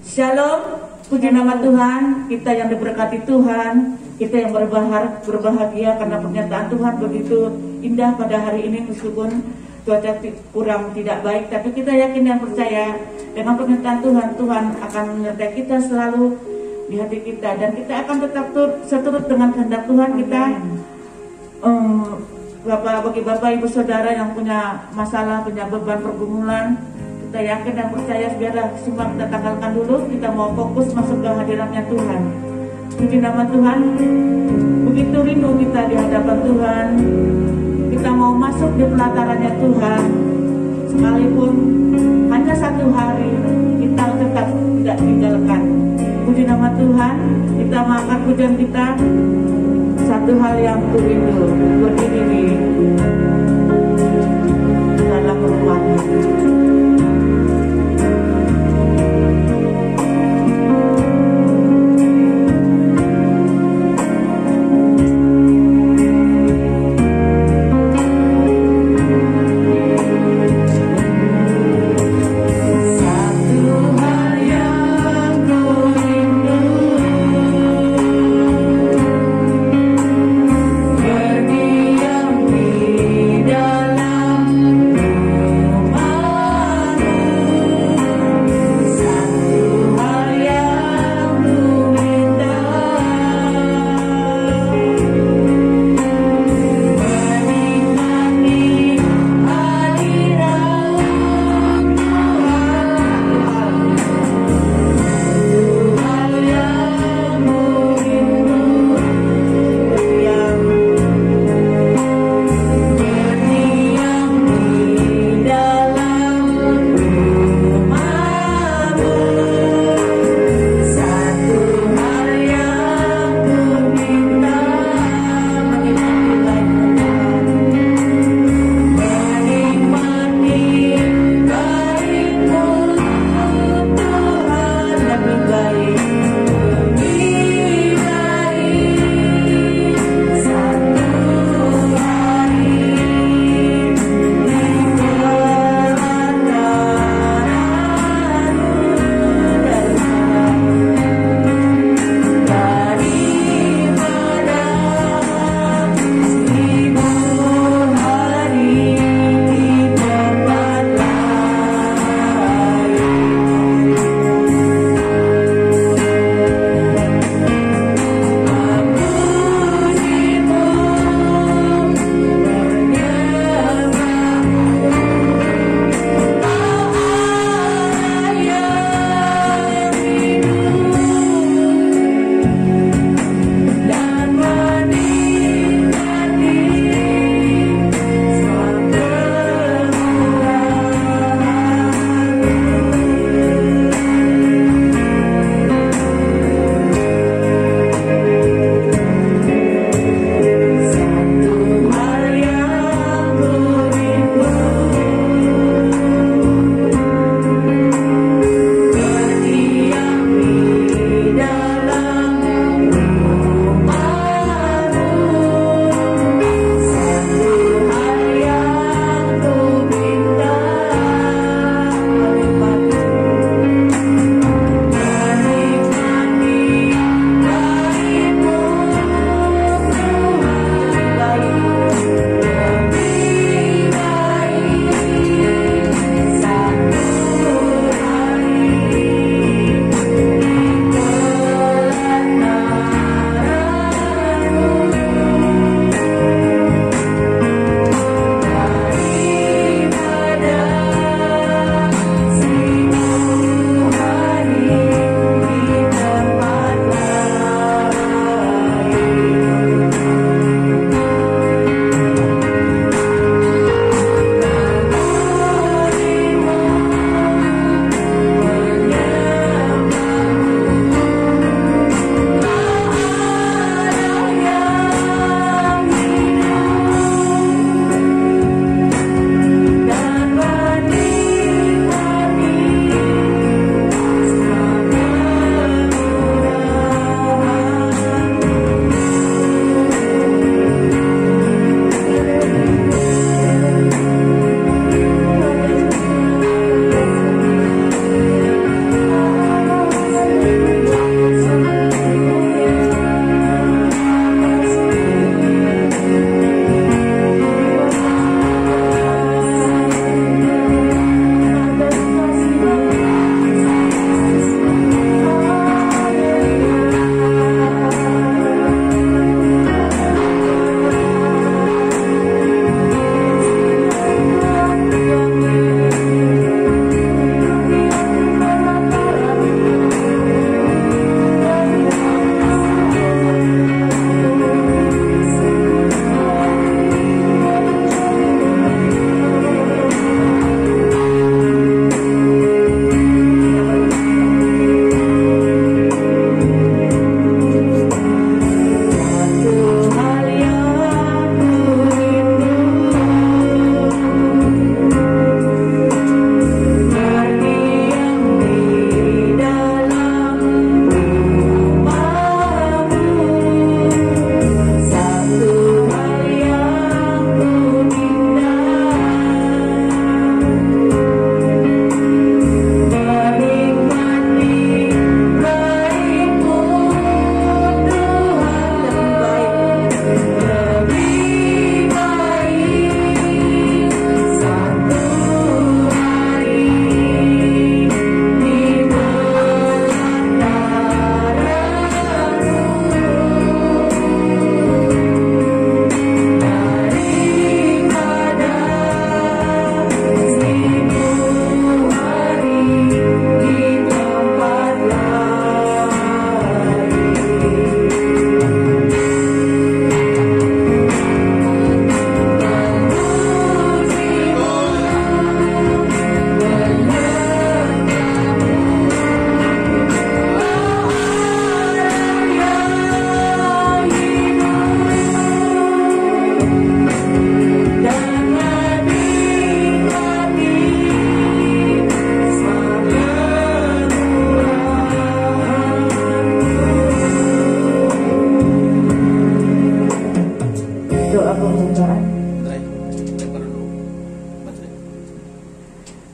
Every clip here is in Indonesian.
Shalom, puji nama Tuhan. Kita yang diberkati Tuhan, kita yang berbahagia karena pernyataan Tuhan begitu indah pada hari ini. Meskipun cuaca kurang tidak baik, tapi kita yakin dan percaya dengan pernyataan Tuhan, Tuhan akan menyertai kita selalu di hati kita, dan kita akan tetap seturut dengan kehendak Tuhan kita. Bagi Bapak Ibu Saudara yang punya masalah, punya beban pergumulan, kita yakin dan percaya, biarlah semua kita tanggalkan dulu. Kita mau fokus masuk ke hadiratnya Tuhan. Puji nama Tuhan. Begitu rindu kita di hadapan Tuhan. Kita mau masuk di pelatarannya Tuhan. Sekalipun hanya satu hari, kita tetap tidak tinggalkan. Puji nama Tuhan. Kita mengangkat pujian kita. Satu hal yang kurindu, berdiri di dalam rumahnya. Berdiam di dalam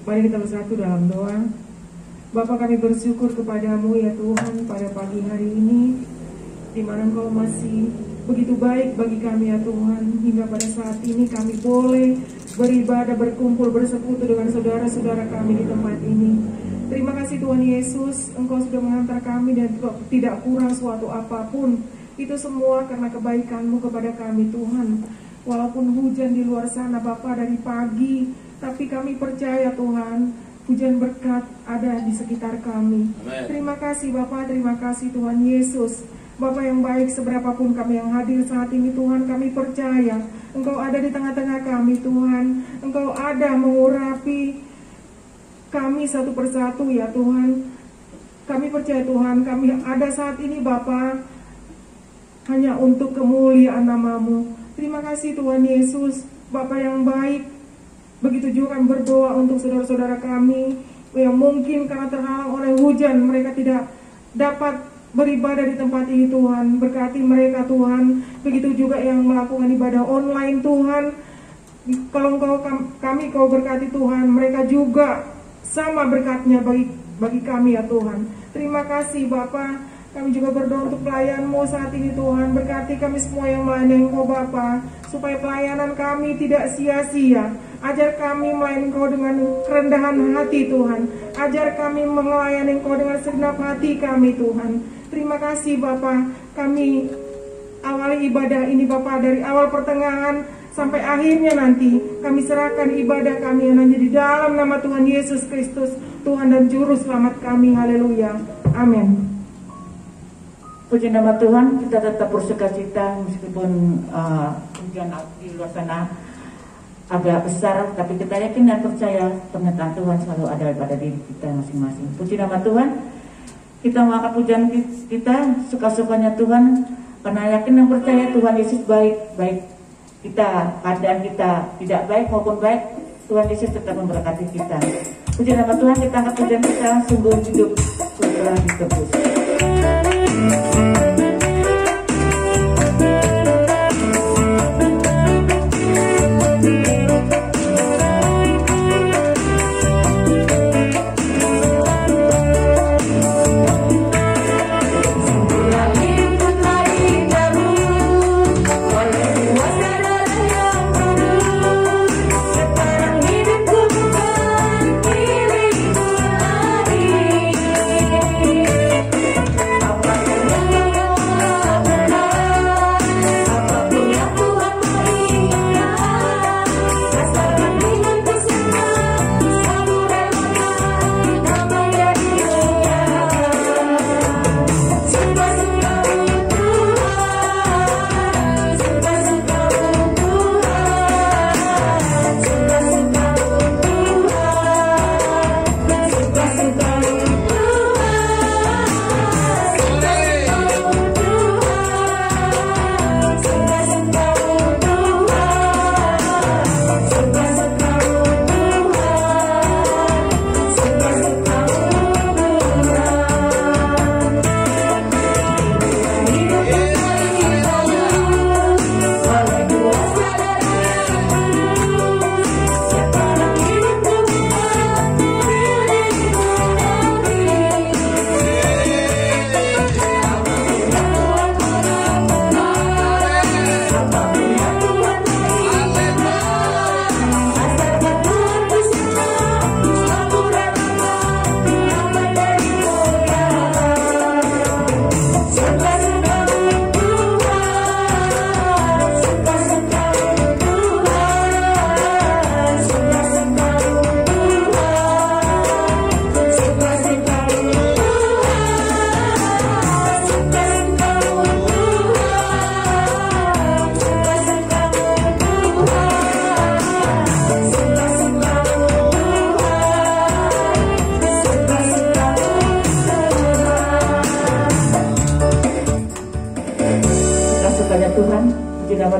Mari kita bersatu dalam doa. Bapa, kami bersyukur kepadamu ya Tuhan pada pagi hari ini, di mana Engkau masih begitu baik bagi kami ya Tuhan, hingga pada saat ini kami boleh beribadah, berkumpul, bersekutu dengan saudara-saudara kami di tempat ini. Terima kasih Tuhan Yesus, Engkau sudah mengantar kami dan tidak kurang suatu apapun. Itu semua karena kebaikan-Mu kepada kami Tuhan. Walaupun hujan di luar sana Bapa dari pagi, tapi kami percaya Tuhan, hujan berkat ada di sekitar kami. Amen. Terima kasih Bapa, terima kasih Tuhan Yesus. Bapa yang baik, seberapapun kami yang hadir saat ini Tuhan, kami percaya Engkau ada di tengah-tengah kami Tuhan. Engkau ada mengurapi kami satu persatu ya Tuhan. Kami percaya Tuhan, kami ada saat ini Bapa hanya untuk kemuliaan nama-Mu. Terima kasih Tuhan Yesus, Bapa yang baik. Begitu juga kami berdoa untuk saudara-saudara kami yang mungkin karena terhalang oleh hujan, mereka tidak dapat beribadah di tempat ini Tuhan. Berkati mereka Tuhan. Begitu juga yang melakukan ibadah online Tuhan. Kalau kami Kau berkati Tuhan, mereka juga sama berkatnya bagi kami ya Tuhan. Terima kasih Bapa. Kami juga berdoa untuk pelayan-Mu saat ini Tuhan. Berkati kami semua yang melayani Engkau Bapa, supaya pelayanan kami tidak sia-sia. Ajar kami melayani Engkau dengan kerendahan hati Tuhan. Ajar kami melayani Engkau dengan segenap hati kami Tuhan. Terima kasih Bapa. Kami awali ibadah ini Bapa dari awal pertengahan sampai akhirnya nanti. Kami serahkan ibadah kami yang hanya di dalam nama Tuhan Yesus Kristus, Tuhan dan Juru Selamat kami. Haleluya. Amin. Puji nama Tuhan, kita tetap bersukacita meskipun hujan di luar sana agak besar, tapi kita yakin dan percaya pernyataan Tuhan selalu ada pada diri kita masing-masing. Puji nama Tuhan, kita mengangkat pujian kita suka-sukanya Tuhan, karena yakin dan percaya Tuhan Yesus baik, baik kita keadaan kita tidak baik maupun baik, Tuhan Yesus tetap memberkati kita. Puji nama Tuhan, kita angkat pujian kita sungguh hidup, sungguh ditebus.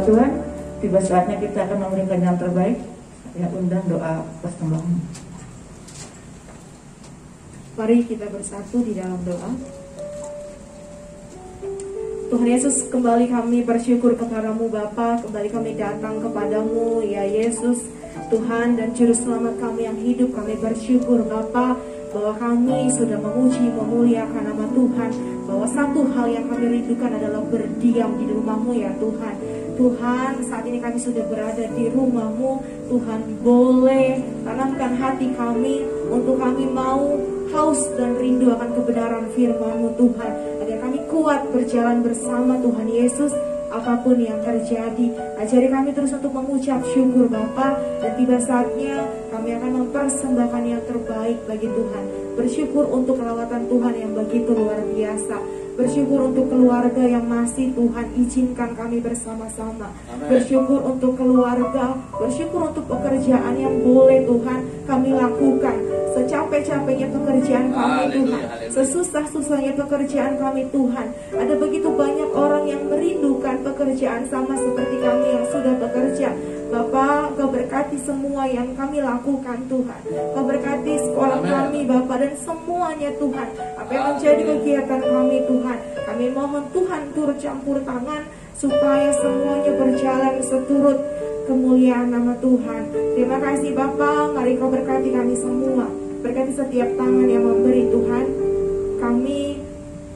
Tuhan, tiba saatnya kita akan memberikan yang terbaik. Ya, undang doa persembahan. Mari kita bersatu di dalam doa. Tuhan Yesus, kembali kami bersyukur kepadamu Bapa, kembali kami datang kepadamu ya Yesus. Tuhan dan Juru Selamat kami yang hidup. Kami bersyukur Bapa bahwa kami sudah memuji, memuliakan nama Tuhan, bahwa satu hal yang kami rindukan adalah berdiam di rumah-Mu ya Tuhan. Tuhan, saat ini kami sudah berada di rumah-Mu. Tuhan, boleh tanamkan hati kami untuk kami mau haus dan rindu akan kebenaran firman-Mu Tuhan, agar kami kuat berjalan bersama Tuhan Yesus. Apapun yang terjadi, ajari kami terus untuk mengucap syukur Bapa, dan tiba saatnya kami akan mempersembahkan yang terbaik bagi Tuhan. Bersyukur untuk lawatan Tuhan yang begitu luar biasa. Bersyukur untuk keluarga yang masih Tuhan izinkan kami bersama-sama. Bersyukur untuk keluarga, bersyukur untuk pekerjaan yang boleh Tuhan kami lakukan. Secapek-capeknya pekerjaan kami Tuhan, sesusah-susahnya pekerjaan kami Tuhan. Ada begitu banyak orang yang merindukan pekerjaan sama seperti kami yang sudah bekerja. Bapak, Kau berkati semua yang kami lakukan Tuhan. Kau berkati sekolah kami Bapak, dan semuanya Tuhan. Apa yang menjadi kegiatan kami Tuhan, kami mohon Tuhan turut campur tangan supaya semuanya berjalan seturut kemuliaan nama Tuhan. Terima kasih Bapak, mari Kau berkati kami semua. Berkati setiap tangan yang memberi Tuhan. Kami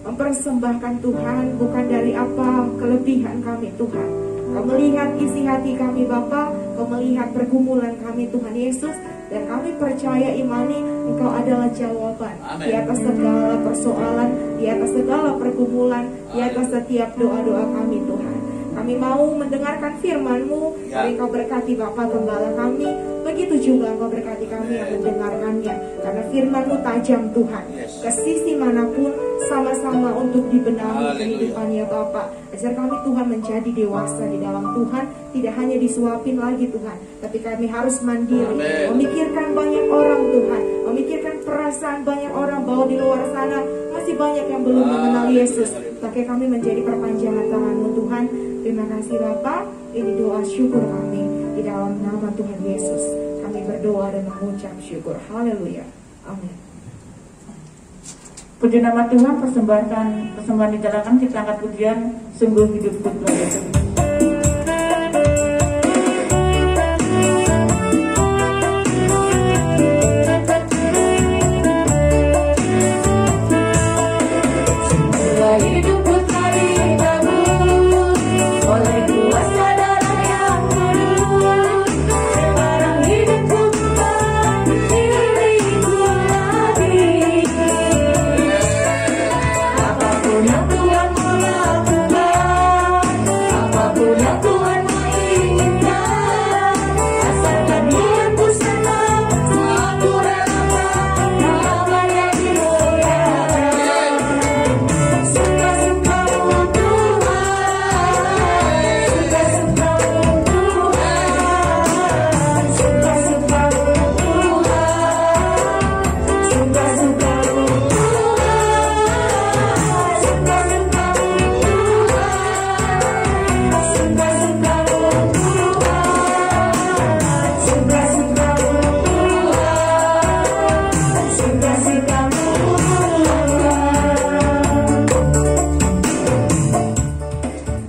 mempersembahkan Tuhan bukan dari apa kelebihan kami Tuhan. Kau melihat isi hati kami Bapa, Kau melihat pergumulan kami Tuhan Yesus, dan kami percaya imani Engkau adalah jawaban. Amen. Di atas segala persoalan, di atas segala pergumulan, di atas setiap doa-doa kami Tuhan. Kami mau mendengarkan firman-Mu, mari Kau berkati Bapa Gembala kami, begitu juga Engkau berkati kami yang mendengarkannya, karena firman-Mu tajam Tuhan, ke sisi manapun sama-sama untuk dibenahi kehidupannya Bapa. Ajar kami Tuhan menjadi dewasa di dalam Tuhan, tidak hanya disuapin lagi Tuhan, tapi kami harus mandiri, memikirkan banyak orang Tuhan, memikirkan perasaan banyak orang bahwa di luar sana masih banyak yang belum mengenal Yesus. Pakai kami menjadi perpanjangan tangan-Mu Tuhan. Terima kasih Bapa, ini doa syukur kami di dalam nama Tuhan Yesus. Kami berdoa dan mengucap syukur. Haleluya. Amin. Puji nama Tuhan, persembahan dijalankan, kita angkat pujian sungguh hidupku Tuhan Yesus.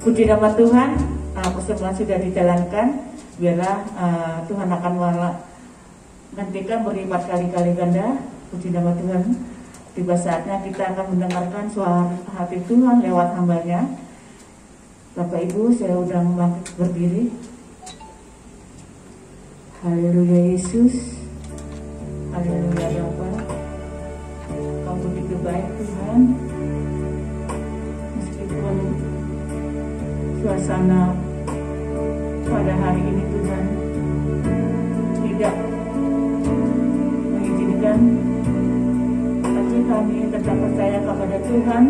Puji nama Tuhan, persembahan sudah dijalankan. Biarlah Tuhan akan menggantikan berlipat kali-kali ganda. Puji nama Tuhan. Tiba saatnya kita akan mendengarkan suara hati Tuhan lewat hambanya. Bapak Ibu, saya undang bangkit berdiri. Haleluya Yesus. Haleluya Bapa. Kau begitu baik Tuhan. Meskipun suasana pada hari ini Tuhan tidak mengizinkan, tapi kami tetap percaya kepada Tuhan.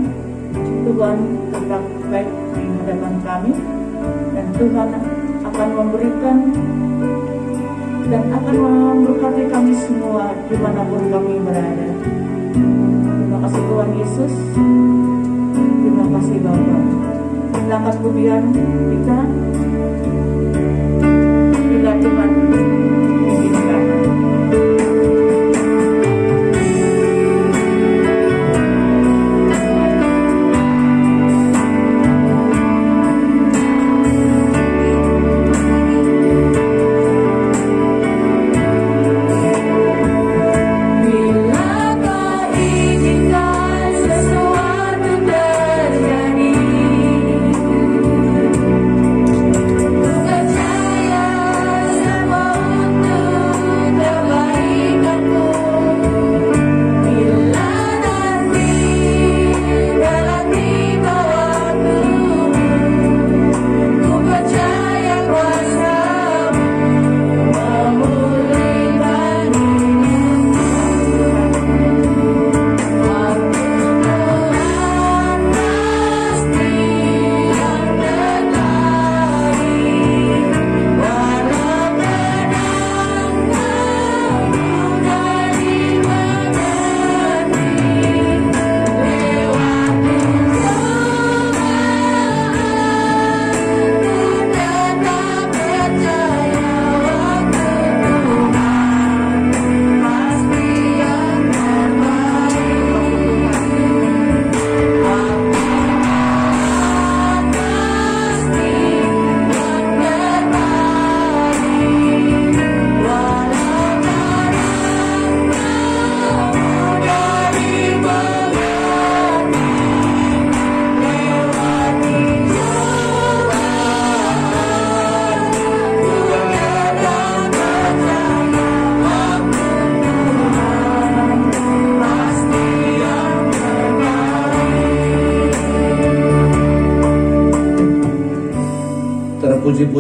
Tuhan tetap baik di hadapan kami, dan Tuhan akan memberikan dan akan memberkati kami semua dimanapun kami berada. Terima kasih Tuhan Yesus. Terima kasih Bapa. Silakan pujian kita bila Tuhan mengizinkan.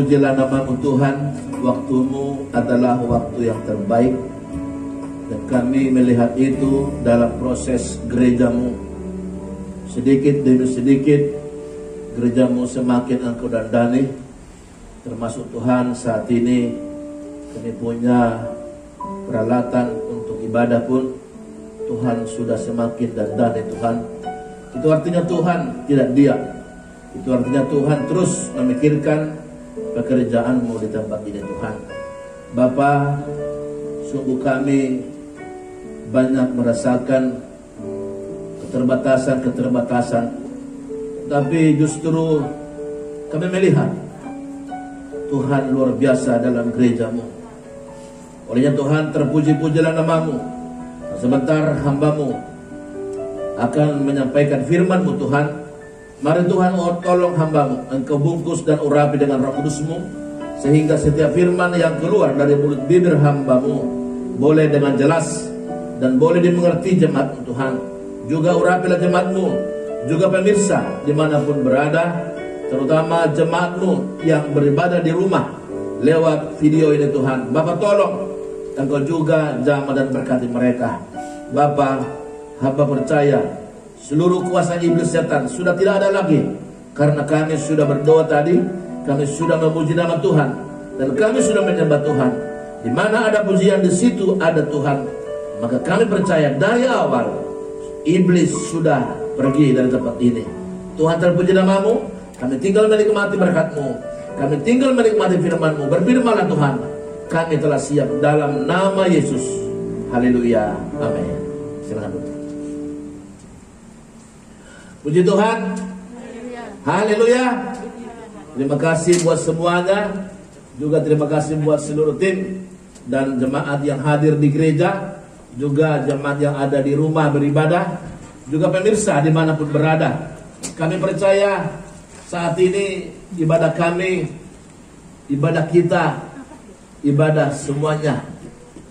Terpujilah nama-Mu Tuhan. Waktu-Mu adalah waktu yang terbaik, dan kami melihat itu dalam proses gereja-Mu. Sedikit demi sedikit gereja-Mu semakin Engkau dandani. Termasuk Tuhan, saat ini kami punya peralatan untuk ibadah pun Tuhan sudah semakin dandani Tuhan. Itu artinya Tuhan tidak diam. Itu artinya Tuhan terus memikirkan pekerjaan-Mu di tempat ini Tuhan. Bapa, sungguh kami banyak merasakan keterbatasan, tapi justru kami melihat Tuhan luar biasa dalam gereja-Mu. Olehnya Tuhan, terpuji-pujilah nama-Mu. Sebentar hamba-Mu akan menyampaikan firman-Mu Tuhan. Mari Tuhan, tolong hamba-Mu, Engkau bungkus dan urapi dengan Roh Kudus-Mu, sehingga setiap firman yang keluar dari mulut bibir hamba-Mu boleh dengan jelas dan boleh dimengerti jemaat-Mu Tuhan. Juga urapilah jemaat-Mu, juga pemirsa dimanapun berada, terutama jemaat-Mu yang beribadah di rumah lewat video ini Tuhan. Bapa, tolong Engkau juga jamah dan berkati mereka. Bapa, hamba percaya seluruh kuasa iblis setan sudah tidak ada lagi, karena kami sudah berdoa tadi, kami sudah memuji nama Tuhan, dan kami sudah menyembah Tuhan. Di mana ada pujian, di situ ada Tuhan. Maka kami percaya dari awal iblis sudah pergi dari tempat ini. Tuhan, terpuji nama-Mu. Kami tinggal menikmati berkat-Mu, kami tinggal menikmati firman-Mu. Berfirmanlah Tuhan, kami telah siap dalam nama Yesus. Haleluya, amin. Silakan Bu. Puji Tuhan. Haleluya. Terima kasih buat semuanya. Juga terima kasih buat seluruh tim dan jemaat yang hadir di gereja, juga jemaat yang ada di rumah beribadah, juga pemirsa dimanapun berada. Kami percaya saat ini ibadah kami, ibadah kita, ibadah semuanya.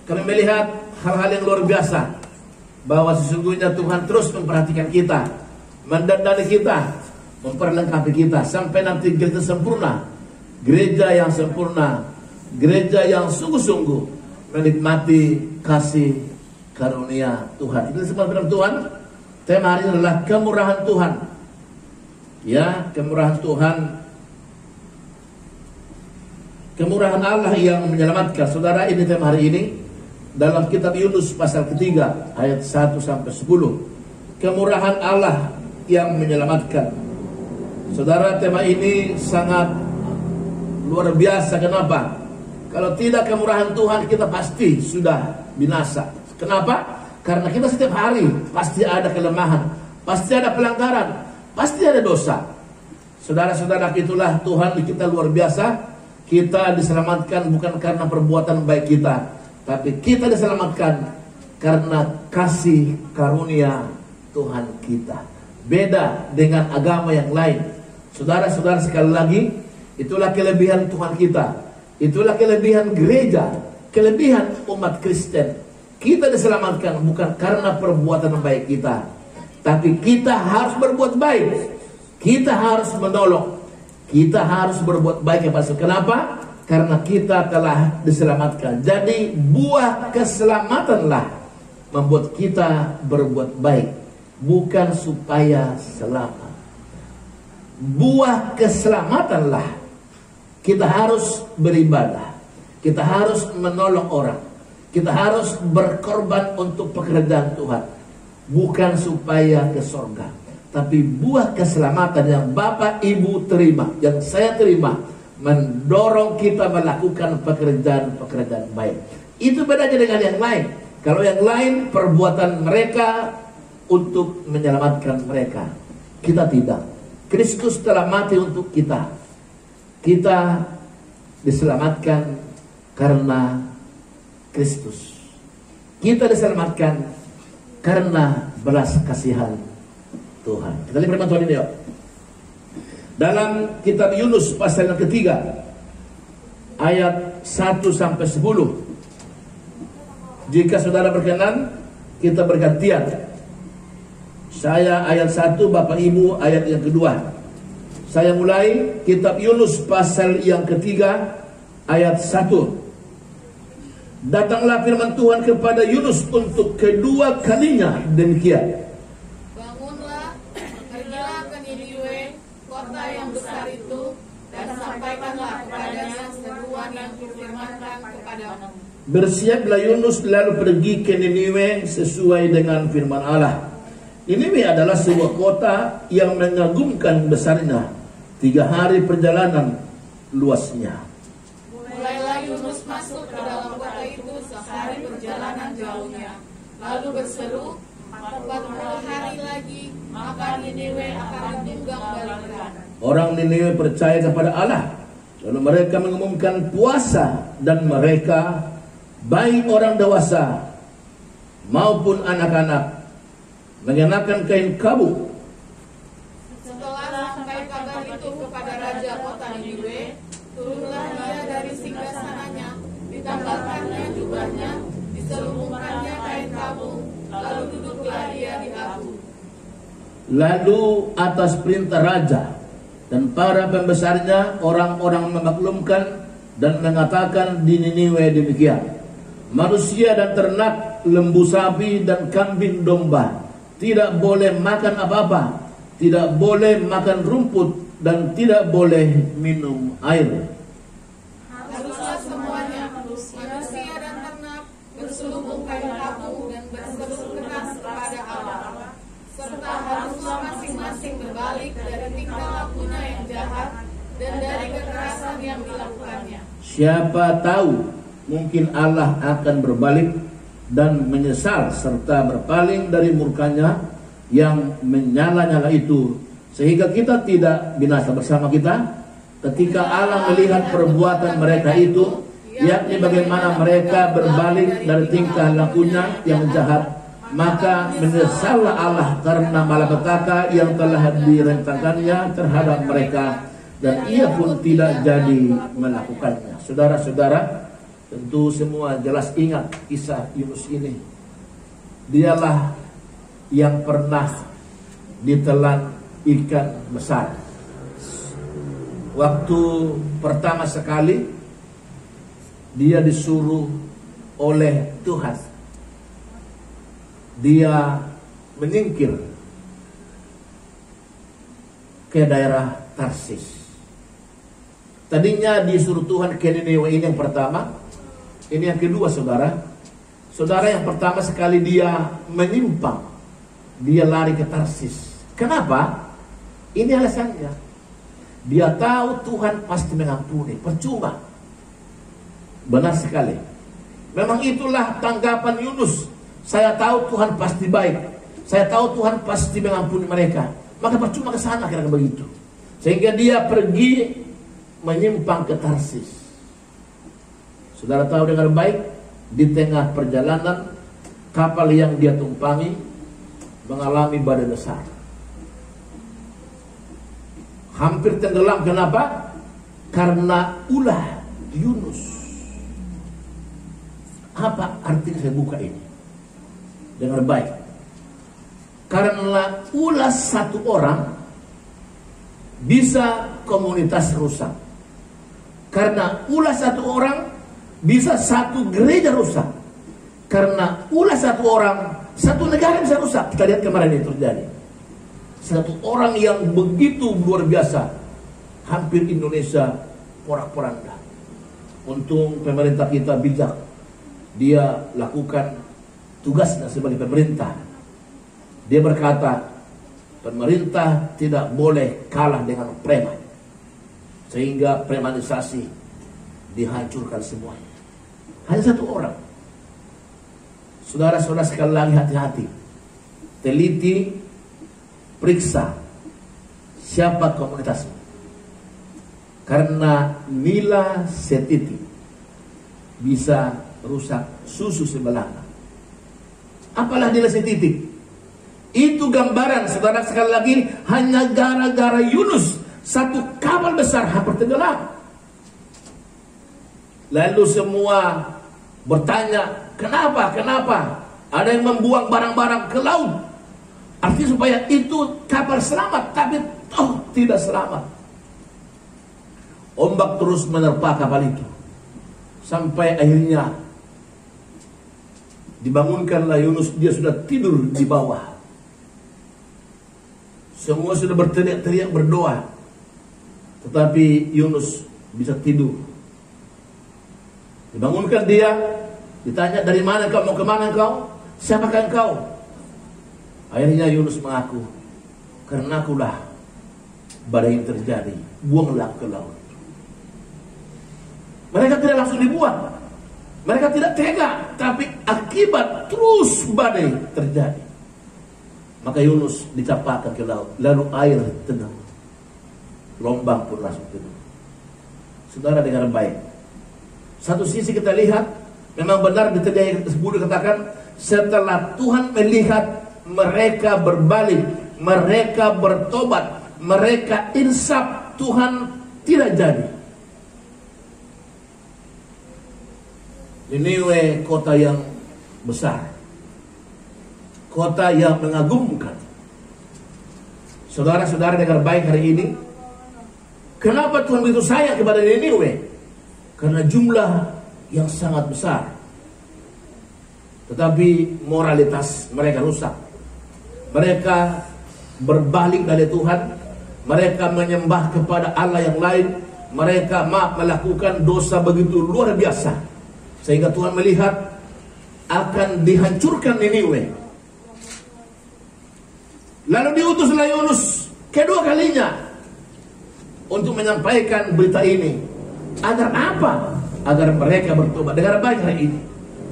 Kami melihat hal-hal yang luar biasa, bahwa sesungguhnya Tuhan terus memperhatikan kita, mendandani kita, memperlengkapi kita, sampai nanti gereja sempurna, gereja yang sempurna, gereja yang sungguh-sungguh menikmati kasih karunia Tuhan. Itu semua firman Tuhan. Tema hari ini adalah kemurahan Tuhan. Ya, kemurahan Tuhan, kemurahan Allah yang menyelamatkan. Saudara, ini tema hari ini dalam kitab Yunus pasal ketiga ayat 1 sampai 10. Kemurahan Allah yang menyelamatkan. Saudara, tema ini sangat luar biasa. Kenapa? Kalau tidak kemurahan Tuhan, kita pasti sudah binasa. Kenapa? Karena kita setiap hari pasti ada kelemahan, pasti ada pelanggaran, pasti ada dosa. Saudara-saudara, itulah Tuhan kita luar biasa. Kita diselamatkan bukan karena perbuatan baik kita, tapi kita diselamatkan karena kasih karunia Tuhan kita. Beda dengan agama yang lain. Saudara-saudara, sekali lagi, itulah kelebihan Tuhan kita. Itulah kelebihan gereja, kelebihan umat Kristen. Kita diselamatkan bukan karena perbuatan baik kita, tapi kita harus berbuat baik. Kita harus menolong. Kita harus berbuat baik. Kenapa? Karena kita telah diselamatkan. Jadi buah keselamatanlah membuat kita berbuat baik, bukan supaya selamat. Buah keselamatanlah kita harus beribadah, kita harus menolong orang, kita harus berkorban untuk pekerjaan Tuhan, bukan supaya ke surga. Tapi buah keselamatan yang Bapak Ibu terima, yang saya terima, mendorong kita melakukan pekerjaan-pekerjaan baik. Itu bedanya dengan yang lain. Kalau yang lain perbuatan mereka untuk menyelamatkan mereka, kita tidak. Kristus telah mati untuk kita. Kita diselamatkan karena Kristus. Kita diselamatkan karena belas kasihan Tuhan. Kita lihat firman Tuhan ini yuk. Dalam kitab Yunus pasal yang ketiga ayat 1 sampai 10. Jika saudara berkenan, kita bergantian. Saya ayat 1, Bapak Ibu ayat yang kedua. Saya mulai kitab Yunus pasal yang ketiga ayat 1. Datanglah firman Tuhan kepada Yunus untuk kedua kalinya demikian. Bangunlah, pergilah ke Niniwe, kota yang besar itu, dan sampaikanlah kepadanya seruan yang kufirmankan kepadamu. Bersiaplah Yunus lalu pergi ke Niniwe sesuai dengan firman Allah. Niniwe adalah sebuah kota yang mengagumkan besarnya, 3 hari perjalanan luasnya. Mulailah Yunus masuk ke dalam kota itu sehari perjalanan jauhnya, lalu berseru, 40 hari lagi, maka Niniwe akan ditunggang balikan. Orang Niniwe percaya kepada Allah, lalu mereka mengumumkan puasa, dan mereka, baik orang dewasa maupun anak-anak, mengenakan kain kabung. Setelah sampai kabar itu kepada raja kota Niniwe, turunlah dia dari singgasananya, ditambahkannya jubahnya, diselubungkannya kain kabung, lalu duduklah dia di abu. Lalu atas perintah raja dan para pembesarnya, orang-orang memaklumkan dan mengatakan di Niniwe demikian: manusia dan ternak, lembu sapi dan kambing domba tidak boleh makan apa-apa, tidak boleh makan rumput, dan tidak boleh minum air. Haruslah semuanya, manusia dan ternak, berselubung kain kabung dan berseru keras kepada Allah, serta haruslah masing-masing berbalik dari tingkah lakunya yang jahat dan dari kekerasan yang dilakukannya. Siapa tahu mungkin Allah akan berbalik dan menyesal serta berpaling dari murkanya yang menyala-nyala itu, sehingga kita tidak binasa bersama kita. Ketika Allah melihat perbuatan mereka itu, yakni bagaimana mereka berbalik dari tingkah lakunya yang jahat, maka menyesallah Allah karena malapetaka yang telah direntangkannya terhadap mereka, dan ia pun tidak jadi melakukannya. Saudara-saudara, tentu semua jelas ingat kisah Yunus ini. Dialah yang pernah ditelan ikan besar. Waktu pertama sekali dia disuruh oleh Tuhan, dia menyingkir ke daerah Tarsis. Tadinya disuruh Tuhan ke Niniwe, ini yang pertama. Ini yang kedua, saudara. Saudara, yang pertama sekali dia menyimpang, dia lari ke Tarsis. Kenapa? Ini alasannya. Dia tahu Tuhan pasti mengampuni, percuma. Benar sekali. Memang itulah tanggapan Yunus. Saya tahu Tuhan pasti baik, saya tahu Tuhan pasti mengampuni mereka, maka percuma ke sana, kira-kira begitu. Sehingga dia pergi menyimpang ke Tarsis. Saudara tahu dengan baik, di tengah perjalanan kapal yang dia tumpangi mengalami badai besar, hampir tenggelam. Kenapa? Karena ulah Yunus. Apa artinya? Saya buka ini dengan baik. Karena ulah satu orang bisa komunitas rusak. Karena ulah satu orang bisa satu gereja rusak. Karena ulah satu orang, satu negara bisa rusak. Kita lihat kemarin itu terjadi. Satu orang yang begitu luar biasa, hampir Indonesia porak-poranda. Untung pemerintah kita bijak, dia lakukan tugasnya sebagai pemerintah. Dia berkata, pemerintah tidak boleh kalah dengan preman, sehingga premanisasi dihancurkan semuanya. Hanya satu orang. Saudara-saudara sekali lagi, hati-hati, teliti, periksa siapa komunitasmu. Karena nila setiti bisa rusak susu sebelanga. Apalah nila setiti? Itu gambaran, saudara sekali lagi, hanya gara-gara Yunus, satu kapal besar hampir tenggelam. Lalu semua bertanya, kenapa? Ada yang membuang barang-barang ke laut, artinya supaya itu kapal selamat, tapi tidak selamat. Ombak terus menerpa kapal itu. Sampai akhirnya dibangunkanlah Yunus, dia sudah tidur di bawah. Semua sudah berteriak-teriak berdoa, tetapi Yunus bisa tidur. Dibangunkan dia, ditanya, dari mana kau, mau kemana kau, siapakah engkau? Akhirnya Yunus mengaku, karena akulah badai yang terjadi, buanglah ke laut. Mereka tidak langsung dibuang, mereka tidak tega, tapi akibat terus badai terjadi, maka Yunus dicampakkan ke laut, lalu air tenang, gelombang pun langsung tenang. Saudara dengar baik, satu sisi kita lihat memang benar di ayat 10 dikatakan, setelah Tuhan melihat mereka berbalik, mereka bertobat, mereka insaf, Tuhan tidak jadi. Niniwe kota yang besar, kota yang mengagumkan. Saudara-saudara dengar baik hari ini, kenapa Tuhan begitu sayang kepada Niniwe? Karena jumlah yang sangat besar, tetapi moralitas mereka rusak. Mereka berbalik dari Tuhan, mereka menyembah kepada Allah yang lain, mereka melakukan dosa begitu luar biasa, sehingga Tuhan melihat akan dihancurkan Niniwe. Lalu diutuslah Yunus kedua kalinya untuk menyampaikan berita ini. Agar apa? Agar mereka bertobat. Dengar baik hari ini,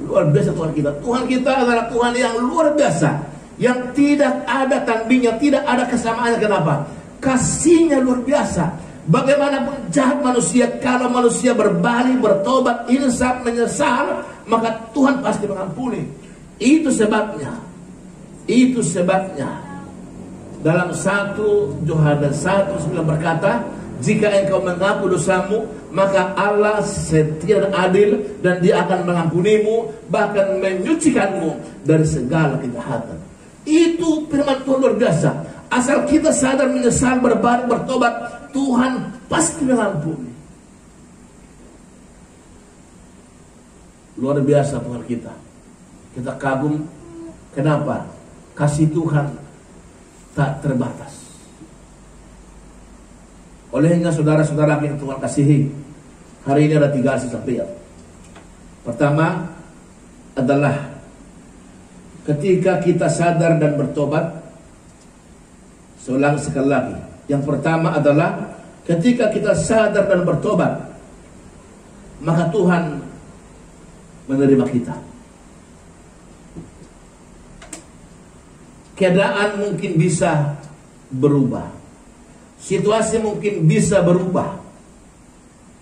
luar biasa Tuhan kita. Tuhan kita adalah Tuhan yang luar biasa, yang tidak ada tandingnya, tidak ada kesamaannya. Kenapa? Kasihnya luar biasa. Bagaimanapun jahat manusia, kalau manusia berbalik, bertobat, insaf, menyesal, maka Tuhan pasti mengampuni. Itu sebabnya dalam 1 Yohanes 1:9 berkata, jika engkau mengaku dosamu, maka Allah setia dan adil, dan Dia akan mengampunimu, bahkan menyucikanmu dari segala kejahatan. Itu firman Tuhan luar biasa. Asal kita sadar, menyesal, berbalik, bertobat, Tuhan pasti mengampuni. Luar biasa Tuhan kita. Kita kagum. Kenapa? Kasih Tuhan tak terbatas. Olehnya saudara-saudara yang Tuhan kasihi, hari ini ada 3 hal sampaian. Pertama adalah ketika kita sadar dan bertobat. Seulang sekali lagi, yang pertama adalah ketika kita sadar dan bertobat, maka Tuhan menerima kita. Keadaan mungkin bisa berubah, situasi mungkin bisa berubah,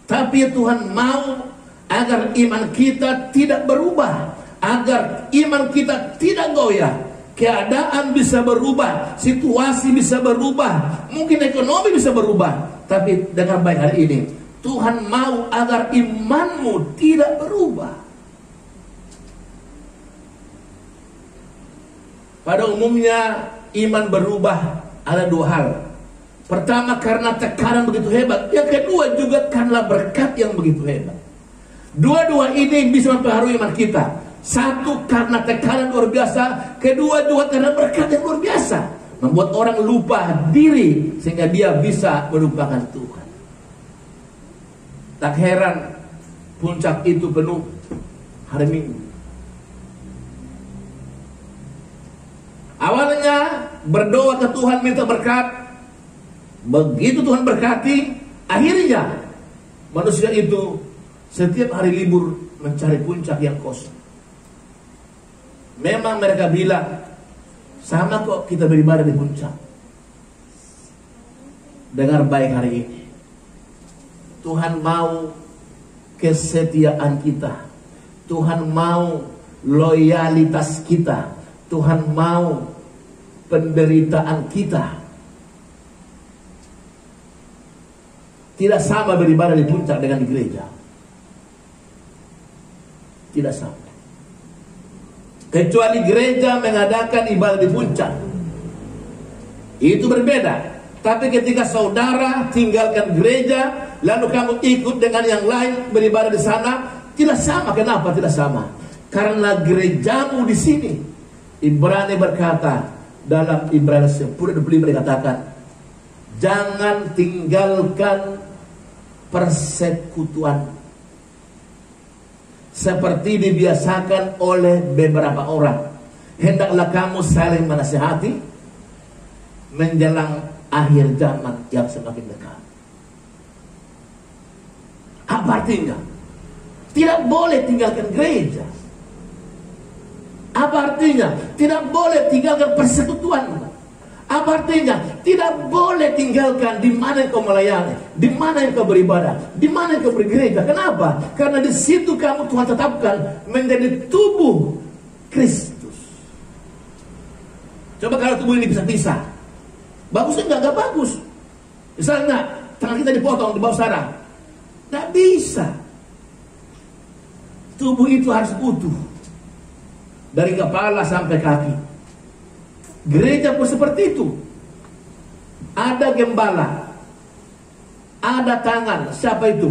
tapi Tuhan mau agar iman kita tidak berubah, agar iman kita tidak goyah. Keadaan bisa berubah, situasi bisa berubah, mungkin ekonomi bisa berubah, tapi dengar baik hari ini, Tuhan mau agar imanmu tidak berubah. Pada umumnya iman berubah ada 2 hal. Pertama karena tekanan begitu hebat, yang kedua juga karena berkat yang begitu hebat. Dua-dua ini bisa mempengaruhi iman kita. Satu karena tekanan luar biasa, kedua juga karena berkat yang luar biasa, membuat orang lupa diri sehingga dia bisa melupakan Tuhan. Tak heran puncak itu penuh hari Minggu. Awalnya berdoa ke Tuhan minta berkat, begitu Tuhan berkati, akhirnya manusia itu setiap hari libur mencari puncak yang kosong. Memang mereka bilang, sama kok kita beribadah di puncak. Dengar baik hari ini, Tuhan mau kesetiaan kita, Tuhan mau loyalitas kita, Tuhan mau penderitaan kita. Tidak sama beribadah di puncak dengan di gereja. Tidak sama. Kecuali gereja mengadakan ibadah di puncak, itu berbeda. Tapi ketika saudara tinggalkan gereja, lalu kamu ikut dengan yang lain beribadah di sana, tidak sama. Kenapa tidak sama? Karena gerejamu di sini. Ibrani berkata dalam Ibrani 10:25 dikatakan, jangan tinggalkan persekutuan seperti dibiasakan oleh beberapa orang. Hendaklah kamu saling menasihati menjelang akhir zaman yang semakin dekat. Apa artinya? Tidak boleh tinggalkan gereja. Apa artinya? Tidak boleh tinggalkan persekutuan. Apa artinya? Tidak boleh tinggalkan di mana kau melayani, di mana kau beribadah, di mana kau bergereja. Kenapa? Karena di situ kamu Tuhan tetapkan menjadi tubuh Kristus. Coba kalau tubuh ini bisa pisah, bagusnya nggak bagus. Misalnya tangan kita dipotong di bawah saraf, nggak bisa. Tubuh itu harus utuh dari kepala sampai kaki. Gereja pun seperti itu. Ada gembala, ada tangan, siapa itu?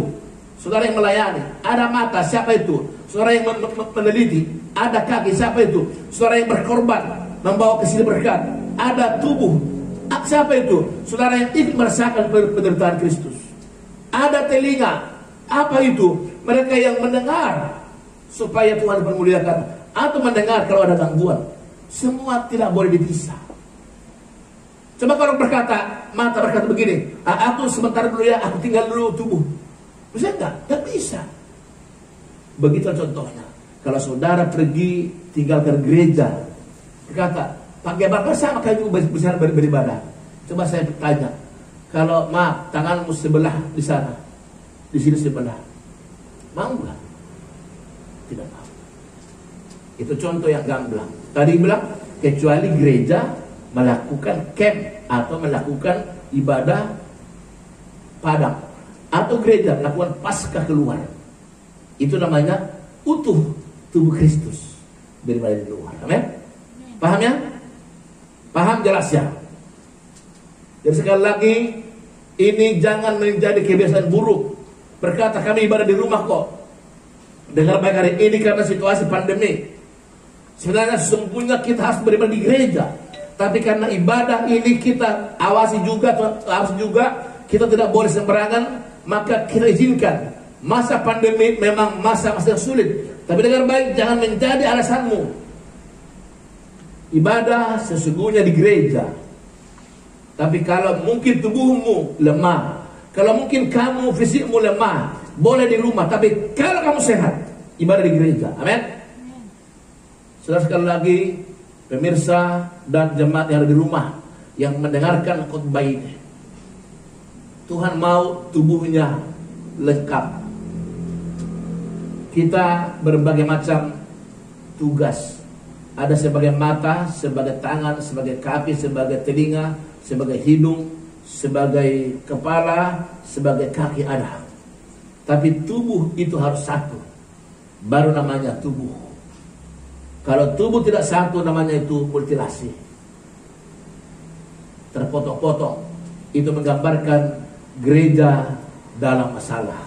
Saudara yang melayani. Ada mata, siapa itu? Saudara yang meneliti. Ada kaki, siapa itu? Saudara yang berkorban, membawa ke sini berkat. Ada tubuh, siapa itu? Saudara yang ikut merasakan penderitaan Kristus. Ada telinga, apa itu? Mereka yang mendengar supaya Tuhan dipermuliakan, atau mendengar kalau ada gangguan. Semua tidak boleh dipisah. Coba kalau mata berkata begini, aku sebentar dulu ya, aku tinggal dulu tubuh. Bisa enggak? Enggak bisa. Begitu contohnya. Kalau saudara pergi tinggalkan gereja, berkata, Pak Gebar sama kayak bisa beribadah. Coba saya tanya, kalau maaf tanganmu sebelah di sana, di sini sebelah, mau nggak? Tidak mau. Itu contoh yang gamblang. Tadi bilang, kecuali gereja melakukan camp atau melakukan ibadah padang, atau gereja melakukan Paskah keluar. Itu namanya utuh tubuh Kristus daripada di luar. Amin. Paham ya? Paham jelas ya? Jadi sekali lagi, ini jangan menjadi kebiasaan buruk. Berkata kami ibadah di rumah kok. Dengar baik hari ini karena situasi pandemi. Sebenarnya sesungguhnya kita harus beribadah di gereja, tapi karena ibadah ini kita awasi juga, kita tidak boleh sembarangan, maka kita izinkan. Masa pandemi memang masa-masa yang sulit, tapi dengar baik, jangan menjadi alasanmu. Ibadah sesungguhnya di gereja, tapi kalau mungkin tubuhmu lemah, kalau mungkin kamu fisikmu lemah, boleh di rumah, tapi kalau kamu sehat, ibadah di gereja. Amin. Saudara sekali lagi, pemirsa dan jemaat yang ada di rumah yang mendengarkan khotbah ini, Tuhan mau tubuhnya lengkap. Kita berbagai macam tugas. Ada sebagai mata, sebagai tangan, sebagai kaki, sebagai telinga, sebagai hidung, sebagai kepala, sebagai kaki ada. Tapi tubuh itu harus satu, baru namanya tubuh. Kalau tubuh tidak satu, namanya itu mutilasi, terpotong-potong. Itu menggambarkan gereja dalam masalah.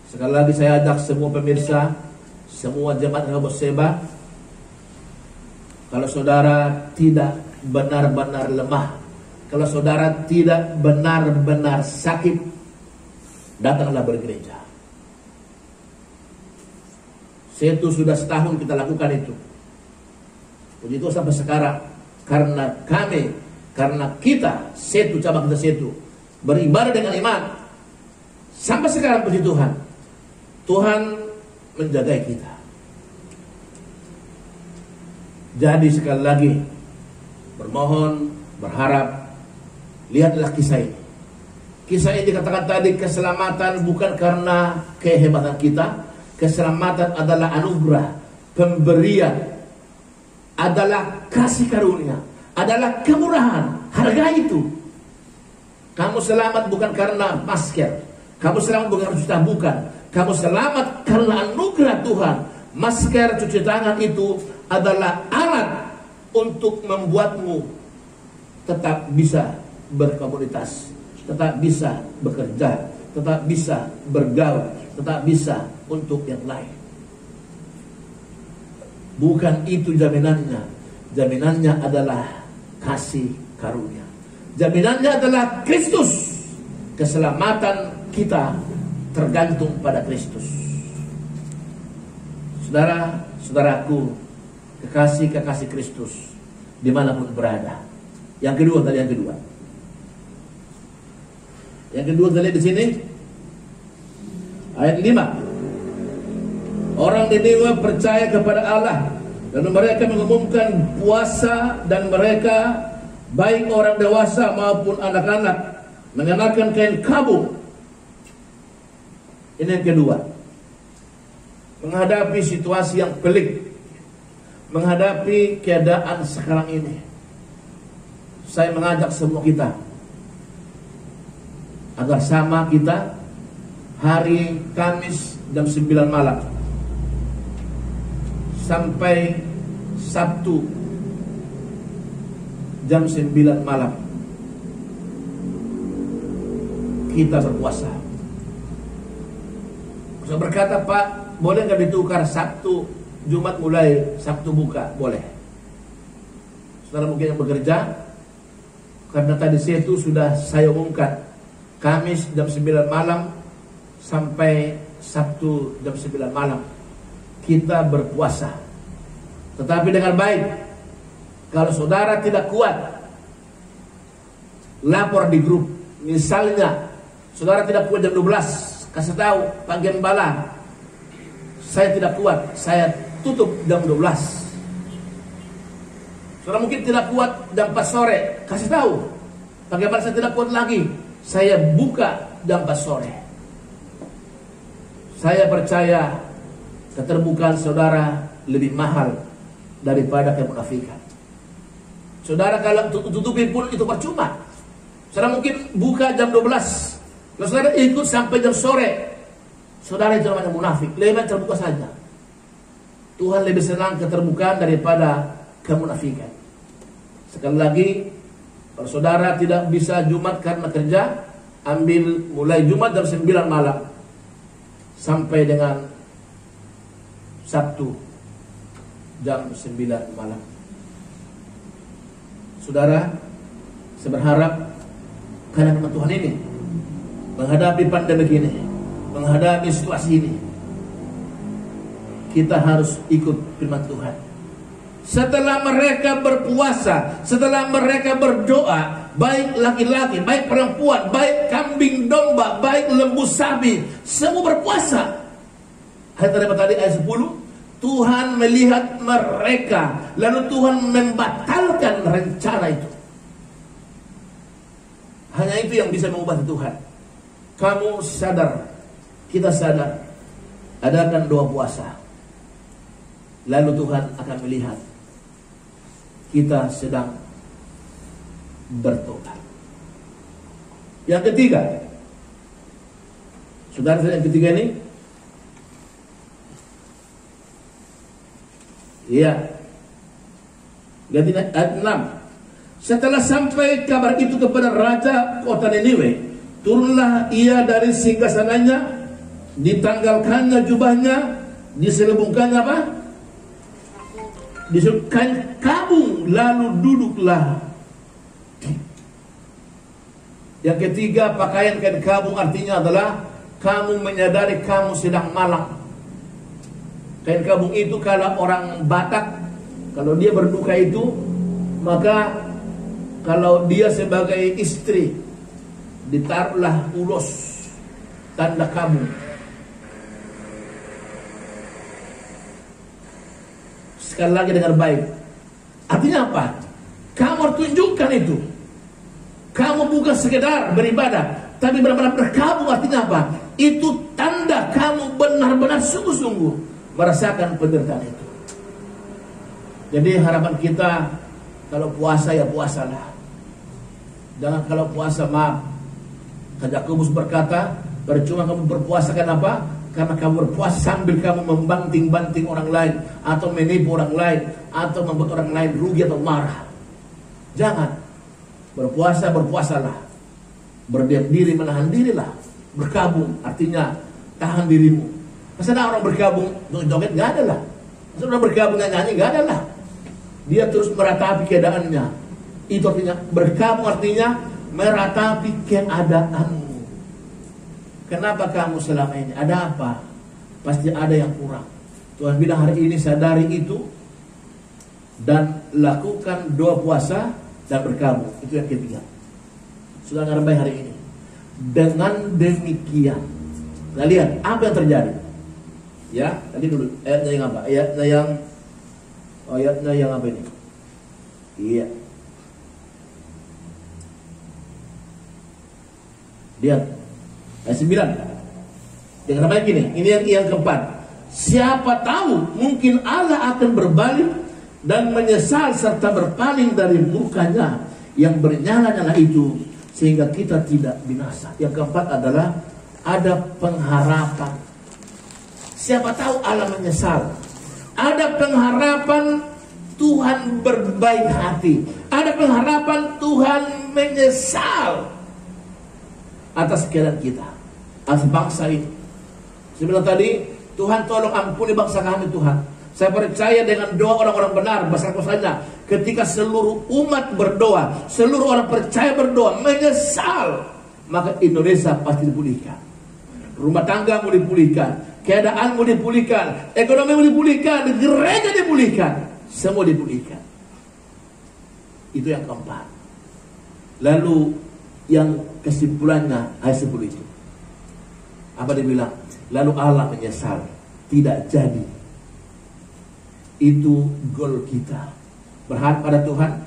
Sekali lagi saya ajak semua pemirsa, semua jemaat Rehoboth Sheba, kalau saudara tidak benar-benar lemah, kalau saudara tidak benar-benar sakit, datanglah bergereja. Setu sudah setahun kita lakukan itu. Puji Tuhan sampai sekarang, karena kita Setu, cabang kita Setu, beribadah dengan iman sampai sekarang. Puji Tuhan, Tuhan menjaga kita. Jadi sekali lagi bermohon, berharap, lihatlah kisah ini. Kisah ini dikatakan tadi, keselamatan bukan karena kehebatan kita. Keselamatan adalah anugerah, pemberian, adalah kasih karunia, adalah kemurahan. Harga itu. Kamu selamat bukan karena masker, kamu selamat bukan karena cuci tangan, bukan. Kamu selamat karena anugerah Tuhan. Masker, cuci tangan itu adalah alat untuk membuatmu tetap bisa berkomunitas, tetap bisa bekerja, tetap bisa bergaul, tetap bisa untuk yang lain. Bukan itu jaminannya. Jaminannya adalah kasih karunia. Jaminannya adalah Kristus. Keselamatan kita tergantung pada Kristus. Saudara-saudaraku, kekasih-kekasih Kristus dimanapun berada. Yang kedua tadi, yang kedua kita lihat di sini ayat 5. Orang Niniwe percaya kepada Allah, lalu mereka mengumumkan puasa, dan mereka baik orang dewasa maupun anak-anak mengenakan kain kabung. Ini yang kedua. Menghadapi situasi yang pelik, menghadapi keadaan sekarang ini, saya mengajak semua kita agar sama kita hari Kamis jam 9 malam sampai Sabtu jam 9 malam kita berpuasa. Saya berkata, Pak, boleh nggak ditukar Sabtu Jumat mulai Sabtu buka? Boleh. Saudara mungkin yang bekerja, karena tadi situ sudah saya umumkan, Kamis jam 9 malam sampai Sabtu jam 9 malam kita berpuasa. Tetapi dengan baik. Kalau saudara tidak kuat, lapor di grup. Misalnya saudara tidak kuat jam 12, kasih tahu Pak Gembala, saya tidak kuat, saya tutup jam 12. Saudara mungkin tidak kuat jam 4 sore, kasih tahu Pak Gembala, saya tidak kuat lagi, saya buka jam 4 sore. Saya percaya keterbukaan saudara lebih mahal daripada kemunafikan. Saudara kalau tutupi pun itu percuma. Saudara mungkin buka jam 12, kalau saudara ikut sampai jam sore, saudara itu namanya munafik. Lebih terbuka saja. Tuhan lebih senang keterbukaan daripada kemunafikan. Sekali lagi, kalau saudara tidak bisa Jumat karena kerja, ambil mulai Jumat jam 9 malam sampai dengan Sabtu jam 9 malam. Saudara, saya berharap karena nama Tuhan ini, menghadapi pandemi ini, menghadapi situasi ini, kita harus ikut firman Tuhan. Setelah mereka berpuasa, setelah mereka berdoa, baik laki-laki, baik perempuan, baik kambing domba, baik lembu sapi, semua berpuasa. Ayat tadi ayat 10, Tuhan melihat mereka, lalu Tuhan membatalkan rencana itu. Hanya itu yang bisa mengubah Tuhan. Kamu sadar, kita sadar, adakan doa puasa, lalu Tuhan akan melihat kita sedang bertobat. Yang ketiga, saudara, yang ketiga ini, iya, lihat ayat 6. Setelah sampai kabar itu kepada raja kota Niniwe, turunlah ia dari singgasananya, ditanggalkannya jubahnya, diselubungkannya apa? Diselubungkan kabung, lalu duduklah. Yang ketiga, pakaian kain kabung artinya adalah kamu menyadari kamu sedang malang. Kain kabung itu kalau orang Batak, kalau dia berduka itu, maka kalau dia sebagai istri, ditaruhlah ulos, tanda kabung. Sekali lagi dengan baik, artinya apa? Kamu harus tunjukkan itu. Kamu bukan sekedar beribadah, tapi benar-benar berkabung. Artinya apa? Itu tanda kamu benar-benar sungguh-sungguh merasakan penderitaan itu. Jadi harapan kita, kalau puasa ya puasalah. Jangan kalau puasa, maaf, Yakobus berkata, percuma kamu berpuasa. Kenapa? Karena kamu berpuasa sambil kamu membanting-banting orang lain, atau menipu orang lain, atau membuat orang lain rugi atau marah. Jangan. Berpuasa, berpuasalah. Berdiam diri, menahan dirilah. Berkabung artinya tahan dirimu. Masa ada orang berkabung joget? Gak ada lah. Masa orang berkabung nyanyi? Gak ada lah. Dia terus meratapi keadaannya. Itu artinya berkabung, artinya meratapi keadaanmu. Kenapa kamu selama ini? Ada apa? Pasti ada yang kurang. Tuhan bilang hari ini sadari itu dan lakukan doa puasa dan berkabung. Itu yang ketiga. Sudah ngarep hari ini. Dengan demikian, nah lihat apa yang terjadi. Ya, tadi dulu ayatnya yang apa? Ayatnya yang apa ini? Iya. Lihat ayat 9. Dengan apa gini? Ini yang keempat. Siapa tahu mungkin Allah akan berbalik dan menyesal serta berpaling dari mukanya yang bernyala-nyala itu sehingga kita tidak binasa. Yang keempat adalah ada pengharapan. Siapa tahu Allah menyesal. Ada pengharapan Tuhan berbaik hati. Ada pengharapan Tuhan menyesal atas keadaan kita, atas bangsa ini. Saya bilang tadi, Tuhan tolong ampuni bangsa kami Tuhan. Saya percaya dengan doa orang-orang benar, bahasa ketika seluruh umat berdoa, seluruh orang percaya berdoa, menyesal, maka Indonesia pasti dipulihkan. Rumah tangga mau dipulihkan, keadaan mau dipulihkan, ekonomi mau dipulihkan, gereja dipulihkan, semua dipulihkan. Itu yang keempat. Lalu yang kesimpulannya ayat 10 itu. Apa dia bilang? Lalu Allah menyesal, tidak jadi. Itu goal kita. Berharap pada Tuhan.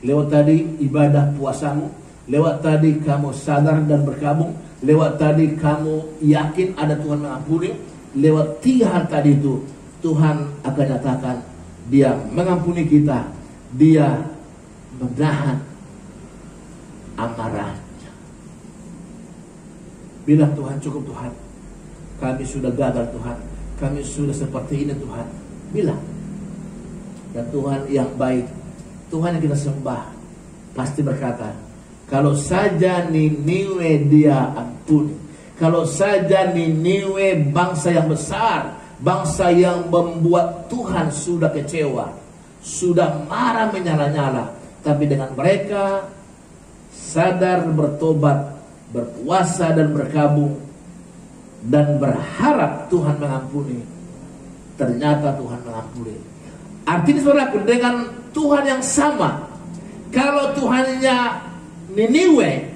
Lewat tadi ibadah puasamu, lewat tadi kamu sadar dan berkabung, lewat tadi kamu yakin ada Tuhan mengampuni. Lewat 3 hal tadi itu, Tuhan akan nyatakan Dia mengampuni kita, Dia menahan amarahnya. Bilang Tuhan, cukup Tuhan, kami sudah gagal Tuhan, kami sudah seperti ini Tuhan. Bilang. Dan Tuhan yang baik, Tuhan yang kita sembah, pasti berkata, kalau saja Niniwe Dia ampuni, kalau saja Niniwe bangsa yang besar, bangsa yang membuat Tuhan sudah kecewa, sudah marah menyala-nyala, tapi dengan mereka sadar, bertobat, berpuasa dan berkabung, dan berharap Tuhan mengampuni, ternyata Tuhan mengampuni. Artinya saudaraku, dengan Tuhan yang sama, kalau Tuhannya Niniwe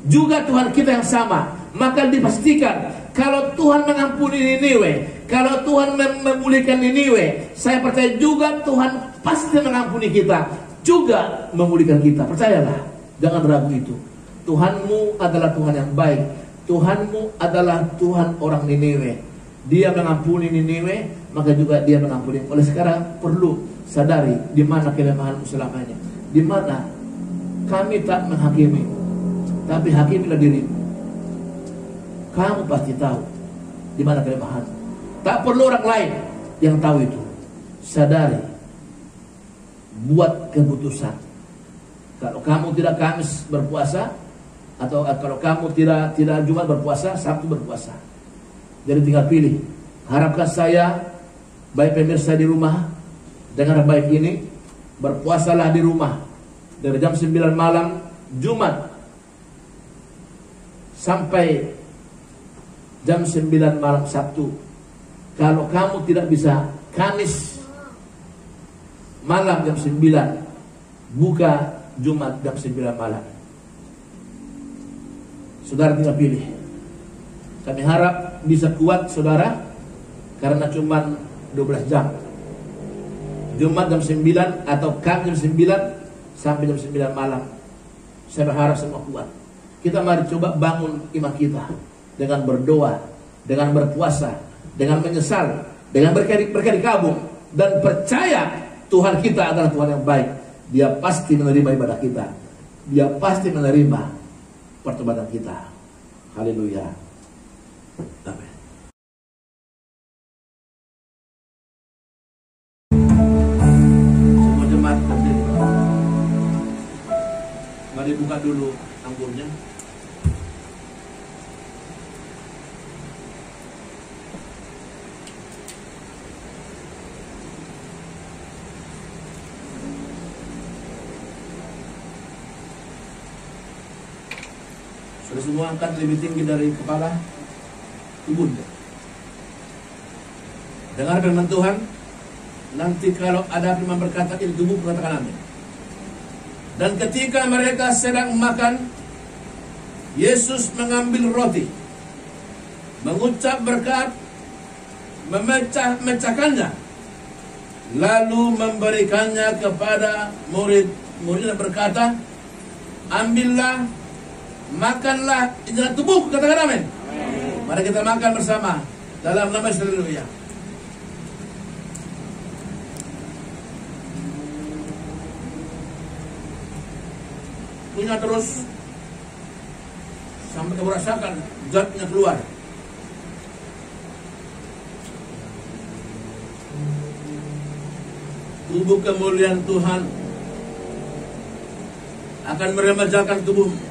juga Tuhan kita yang sama, maka dipastikan kalau Tuhan mengampuni Niniwe, kalau Tuhan memulihkan Niniwe, saya percaya juga Tuhan pasti mengampuni kita, juga memulihkan kita. Percayalah, jangan ragu itu. Tuhanmu adalah Tuhan yang baik. Tuhanmu adalah Tuhan orang Niniwe. Dia mengampuni Niniwe, maka juga Dia mengampuni. Oleh sekarang perlu sadari di mana kelemahanmu selamanya, di mana kami tak menghakimi, tapi hakimilah dirimu. Kamu pasti tahu di mana kelemahan. Tak perlu orang lain yang tahu itu. Sadari, buat keputusan. Kalau kamu tidak Kamis berpuasa, atau kalau kamu tidak Jumat berpuasa, Sabtu berpuasa. Jadi tinggal pilih. Harapkan saya, baik pemirsa di rumah, dengar baik ini, berpuasalah di rumah dari jam 9 malam Jumat sampai jam 9 malam Sabtu. Kalau kamu tidak bisa Kamis malam jam 9, buka Jumat jam 9 malam. Saudara tinggal pilih. Kami harap bisa kuat saudara, karena cuma 12 jam. Jumat jam 9 atau Kamis jam 9 sampai jam 9 malam. Saya berharap semua kuat. Kita mari coba bangun iman kita dengan berdoa, dengan berpuasa, dengan menyesal, dengan berkali kabung, dan percaya Tuhan kita adalah Tuhan yang baik. Dia pasti menerima ibadah kita. Dia pasti menerima pertobatan kita. Haleluya. Amin. Semua jemaat berdiri. Mari buka dulu Angkurnya. Terus semua angkat lebih tinggi dari kepala tubuh. Dengar firman Tuhan. Nanti kalau ada firman berkata ini tubuh, katakan amin. Dan ketika mereka sedang makan, Yesus mengambil roti, mengucap berkat, memecah-mecahkannya, lalu memberikannya kepada murid-murid dan berkata, ambillah, makanlah, inilah tubuhku, katakan amin. Mari kita makan bersama dalam nama Yesus. Haleluya. Punya terus sampai kamu rasakan zatnya keluar. Tubuh kemuliaan Tuhan akan meremajakan tubuhmu.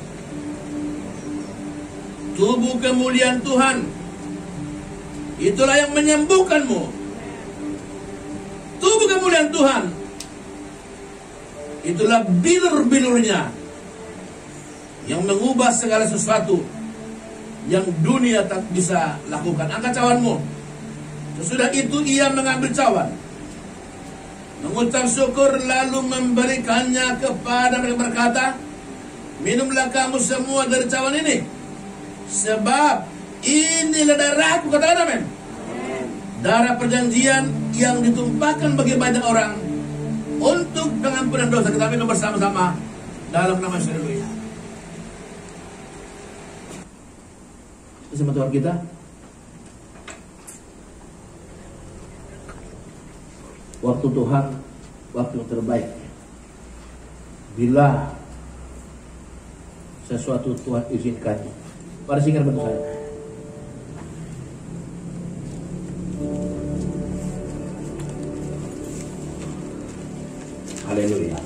Tubuh kemuliaan Tuhan itulah yang menyembuhkanmu. Tubuh kemuliaan Tuhan itulah bilur-bilurnya yang mengubah segala sesuatu yang dunia tak bisa lakukan. Angkat cawanmu. Sesudah itu ia mengambil cawan, mengucap syukur, lalu memberikannya kepada mereka berkata, minumlah kamu semua dari cawan ini, sebab inilah darahku, katakan amin. Darah perjanjian yang ditumpahkan bagi banyak orang untuk pengampunan dosa. Kita minum bersama-sama dalam nama Yesus. Haleluya. Sama Tuhan kita. Waktu Tuhan, waktu yang terbaik. Bila sesuatu Tuhan izinkan. Mari singkat bantu saya. Haleluya.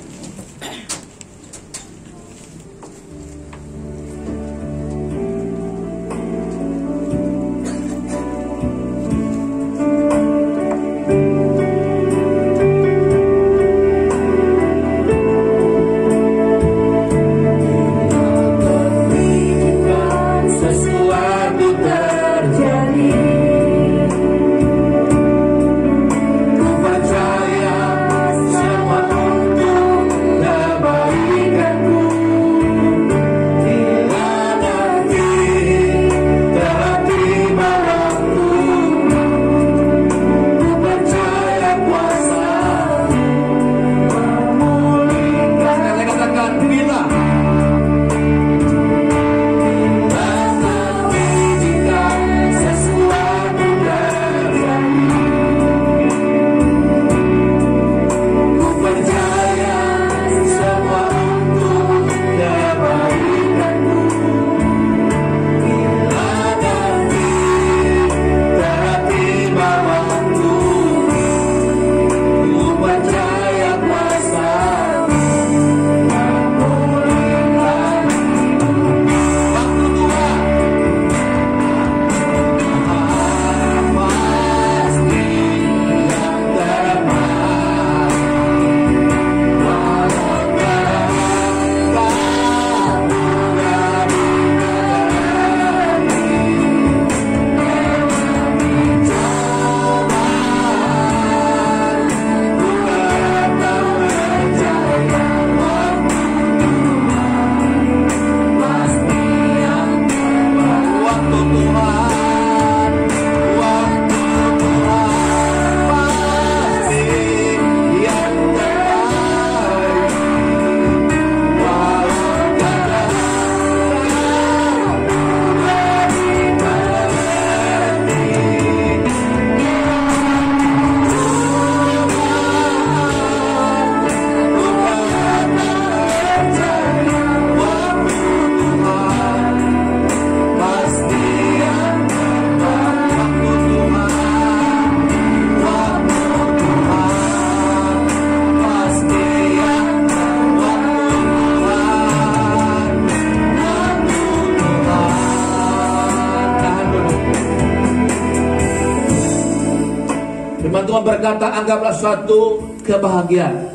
Firman Tuhan berkata, anggaplah suatu kebahagiaan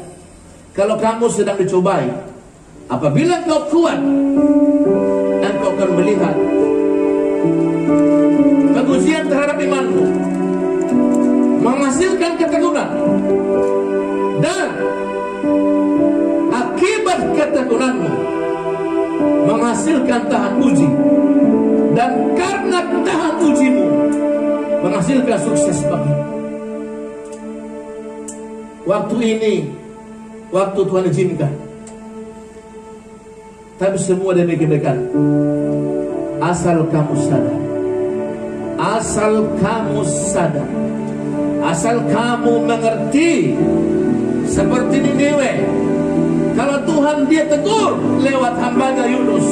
kalau kamu sedang dicobai Apabila engkau kuat, engkau akan melihat pengujian terhadap imanmu menghasilkan keteguhan, dan akibat ketegunanmu menghasilkan tahan uji, dan karena tahan ujimu menghasilkan sukses bagimu. Waktu ini, waktu Tuhan izinkan, tapi semua demikian, asal kamu sadar, asal kamu sadar, asal kamu mengerti, seperti Niniwe. Kalau Tuhan dia tegur lewat hambanya Yunus,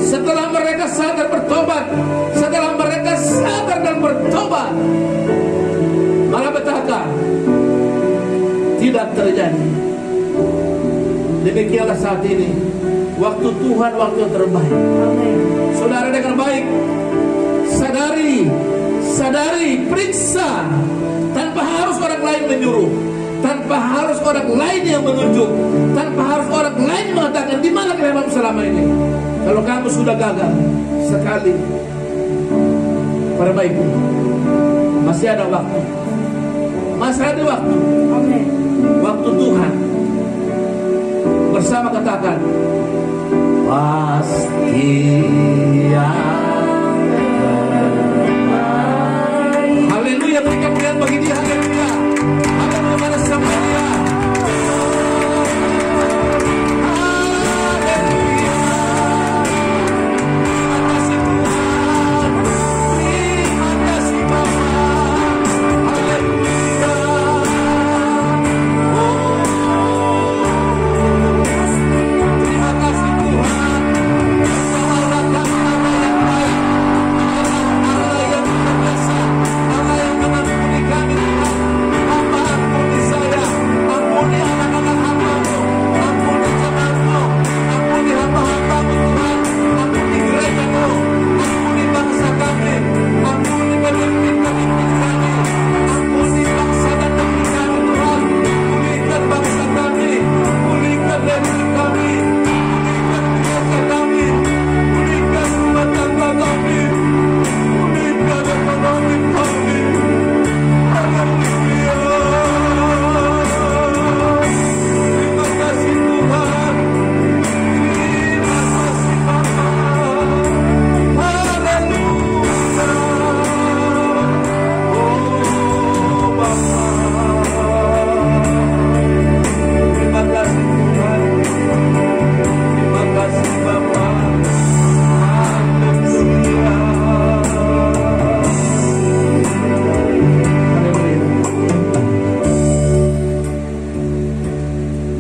setelah mereka sadar bertobat, setelah mereka sadar dan bertobat, malah petaka tidak terjadi. Demikianlah saat ini, waktu Tuhan, waktu yang terbaik. Saudara dengan baik, sadari, periksa, tanpa harus orang lain menyuruh, tanpa harus orang lain yang menunjuk, tanpa harus orang lain mengatakan di mana kelemahanmu selama ini. Kalau kamu sudah gagal sekali, perbaiki. Masih ada waktu, masih ada waktu. Waktu Tuhan bersama katakan pasti yang terbaik. Haleluya, berikan kemuliaan bagi Dia. Haleluya, haleluya, mana sama Dia.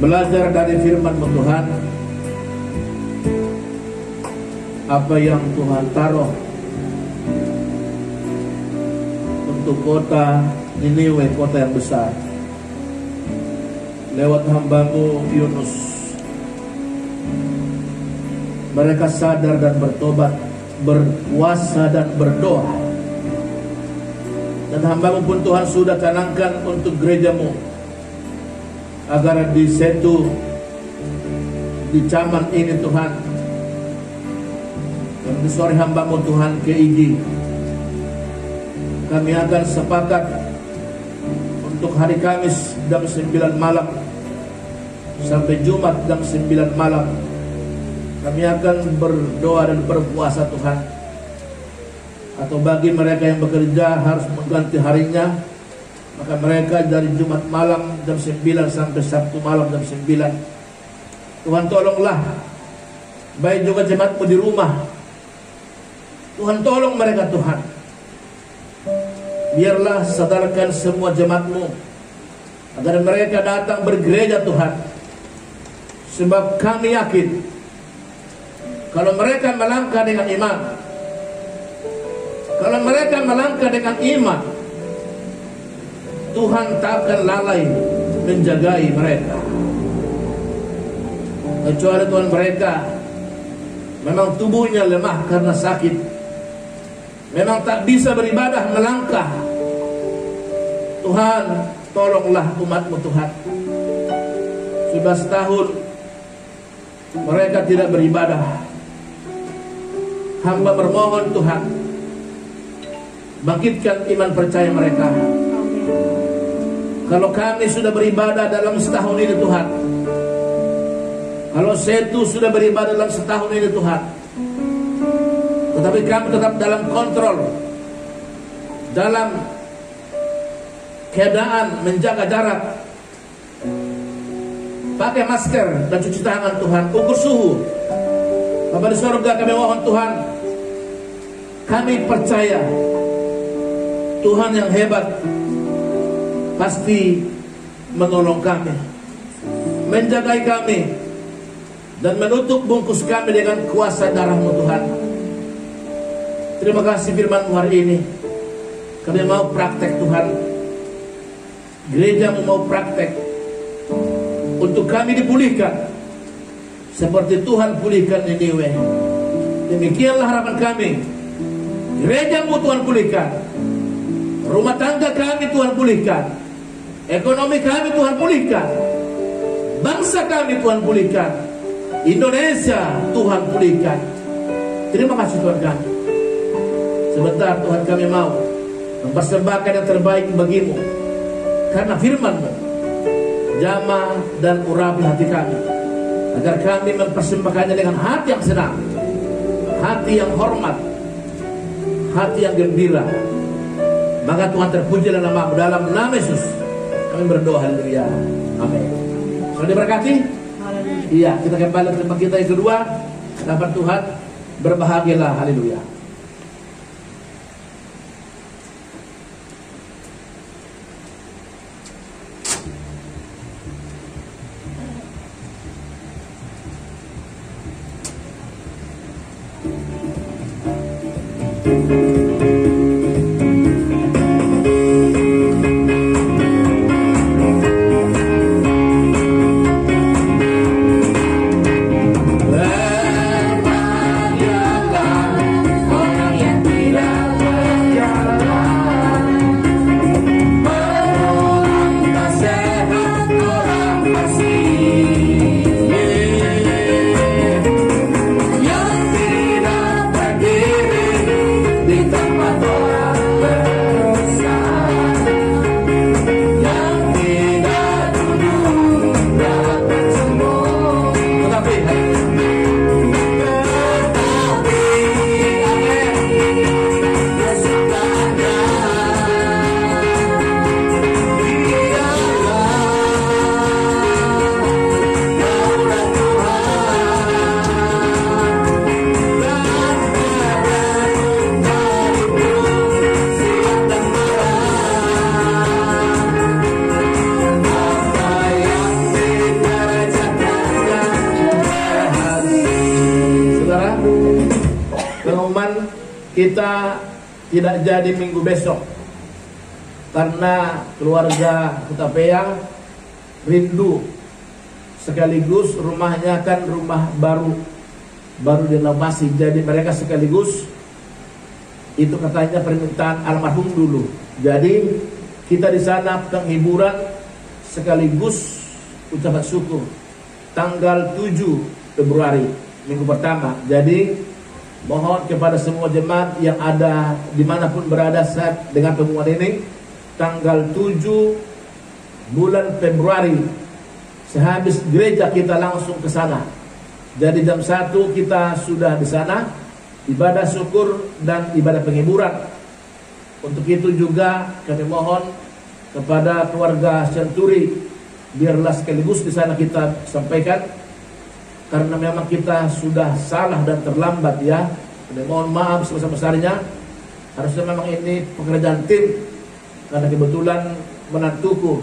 Belajar dari firman Tuhan, apa yang Tuhan taruh untuk kota Niniwe, kota yang besar, lewat hambamu Yunus. Mereka sadar dan bertobat, berpuasa dan berdoa, dan hambamu pun Tuhan sudah canangkan untuk gerejamu, agar di Setu, di Caman ini Tuhan, dan di sore hambamu Tuhan KIG, kami akan sepakat untuk hari Kamis jam 9 malam sampai Jumat jam 9 malam kami akan berdoa dan berpuasa Tuhan. Atau bagi mereka yang bekerja harus mengganti harinya, maka mereka dari Jumat malam jam 9 sampai Sabtu malam jam 9. Tuhan tolonglah, baik juga jemaatmu di rumah. Tuhan tolong mereka Tuhan. Biarlah sadarkan semua jemaatmu agar mereka datang bergereja Tuhan. Sebab kami yakin, kalau mereka melangkah dengan iman, kalau mereka melangkah dengan iman, Tuhan tak akan lalai menjagai mereka. Kecuali Tuhan mereka memang tubuhnya lemah karena sakit, memang tak bisa beribadah melangkah. Tuhan tolonglah umatmu Tuhan. Sudah setahun mereka tidak beribadah. Hamba bermohon Tuhan, bangkitkan iman percaya mereka. Kalau kami sudah beribadah dalam setahun ini Tuhan, kalau Setu sudah beribadah dalam setahun ini Tuhan, tetapi kami tetap dalam kontrol, dalam keadaan menjaga jarak, pakai masker dan cuci tangan Tuhan, ukur suhu. Bapa di surga, kami mohon Tuhan, kami percaya Tuhan yang hebat pasti menolong kami, menjagai kami, dan menutup bungkus kami dengan kuasa darah-Mu Tuhan. Terima kasih firman-Mu hari ini. Kami mau praktek Tuhan, gereja-Mu mau praktek untuk kami dipulihkan seperti Tuhan pulihkan Niniwe. Demikianlah harapan kami. Gereja-Mu Tuhan pulihkan, rumah tangga kami Tuhan pulihkan, ekonomi kami Tuhan pulihkan, bangsa kami Tuhan pulihkan, Indonesia Tuhan pulihkan. Terima kasih Tuhan kami. Sebentar Tuhan, kami mau mempersembahkan yang terbaik bagi-Mu, karena firman-Mu jamah dan urapi hati kami, agar kami mempersembahkannya dengan hati yang senang, hati yang hormat, hati yang gembira. Maka Tuhan terpuji dalam nama-Mu, dalam nama Yesus kami berdoa, haleluya, amin. Sudah diberkati? Iya, kita kembali ke tempat kita yang kedua. Dapat Tuhan, berbahagialah, haleluya. Kita tidak jadi minggu besok karena keluarga Hutapea rindu, sekaligus rumahnya kan rumah baru direnovasi, jadi mereka sekaligus itu katanya permintaan almarhum dulu. Jadi kita di sana penghiburan sekaligus ucapan syukur tanggal 7 Februari minggu pertama. Jadi mohon kepada semua jemaat yang ada dimanapun berada saat dengan pengumuman ini, tanggal 7 bulan Februari sehabis gereja kita langsung ke sana. Jadi jam 1 kita sudah di sana, ibadah syukur dan ibadah penghiburan. Untuk itu juga kami mohon kepada keluarga Centuri, biarlah sekaligus di sana kita sampaikan, karena memang kita sudah salah dan terlambat ya. Kami mohon maaf sebesar-besarnya. Harusnya memang ini pekerjaan tim, karena kebetulan menantuku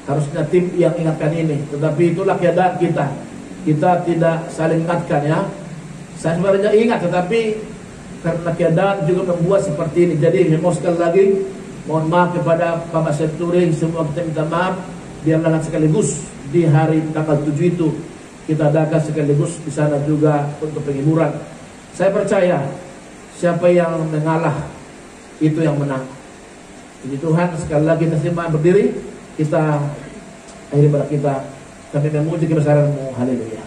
harusnya tim yang ingatkan ini. Tetapi itulah keadaan kita. Kita tidak saling ingatkan ya. Saya sebenarnya ingat, tetapi karena keadaan juga membuat seperti ini. Jadi sekali lagi mohon maaf kepada Bapak Centuri, semua kita minta maaf. Biarlah sekaligus di hari tanggal 7 itu kita adakan sekaligus di sana juga untuk penghiburan. Saya percaya siapa yang mengalah itu yang menang. Jadi Tuhan, sekali lagi kita semua berdiri, kita akhiri pada kita, kami memuji kebesaran-Mu, haleluya.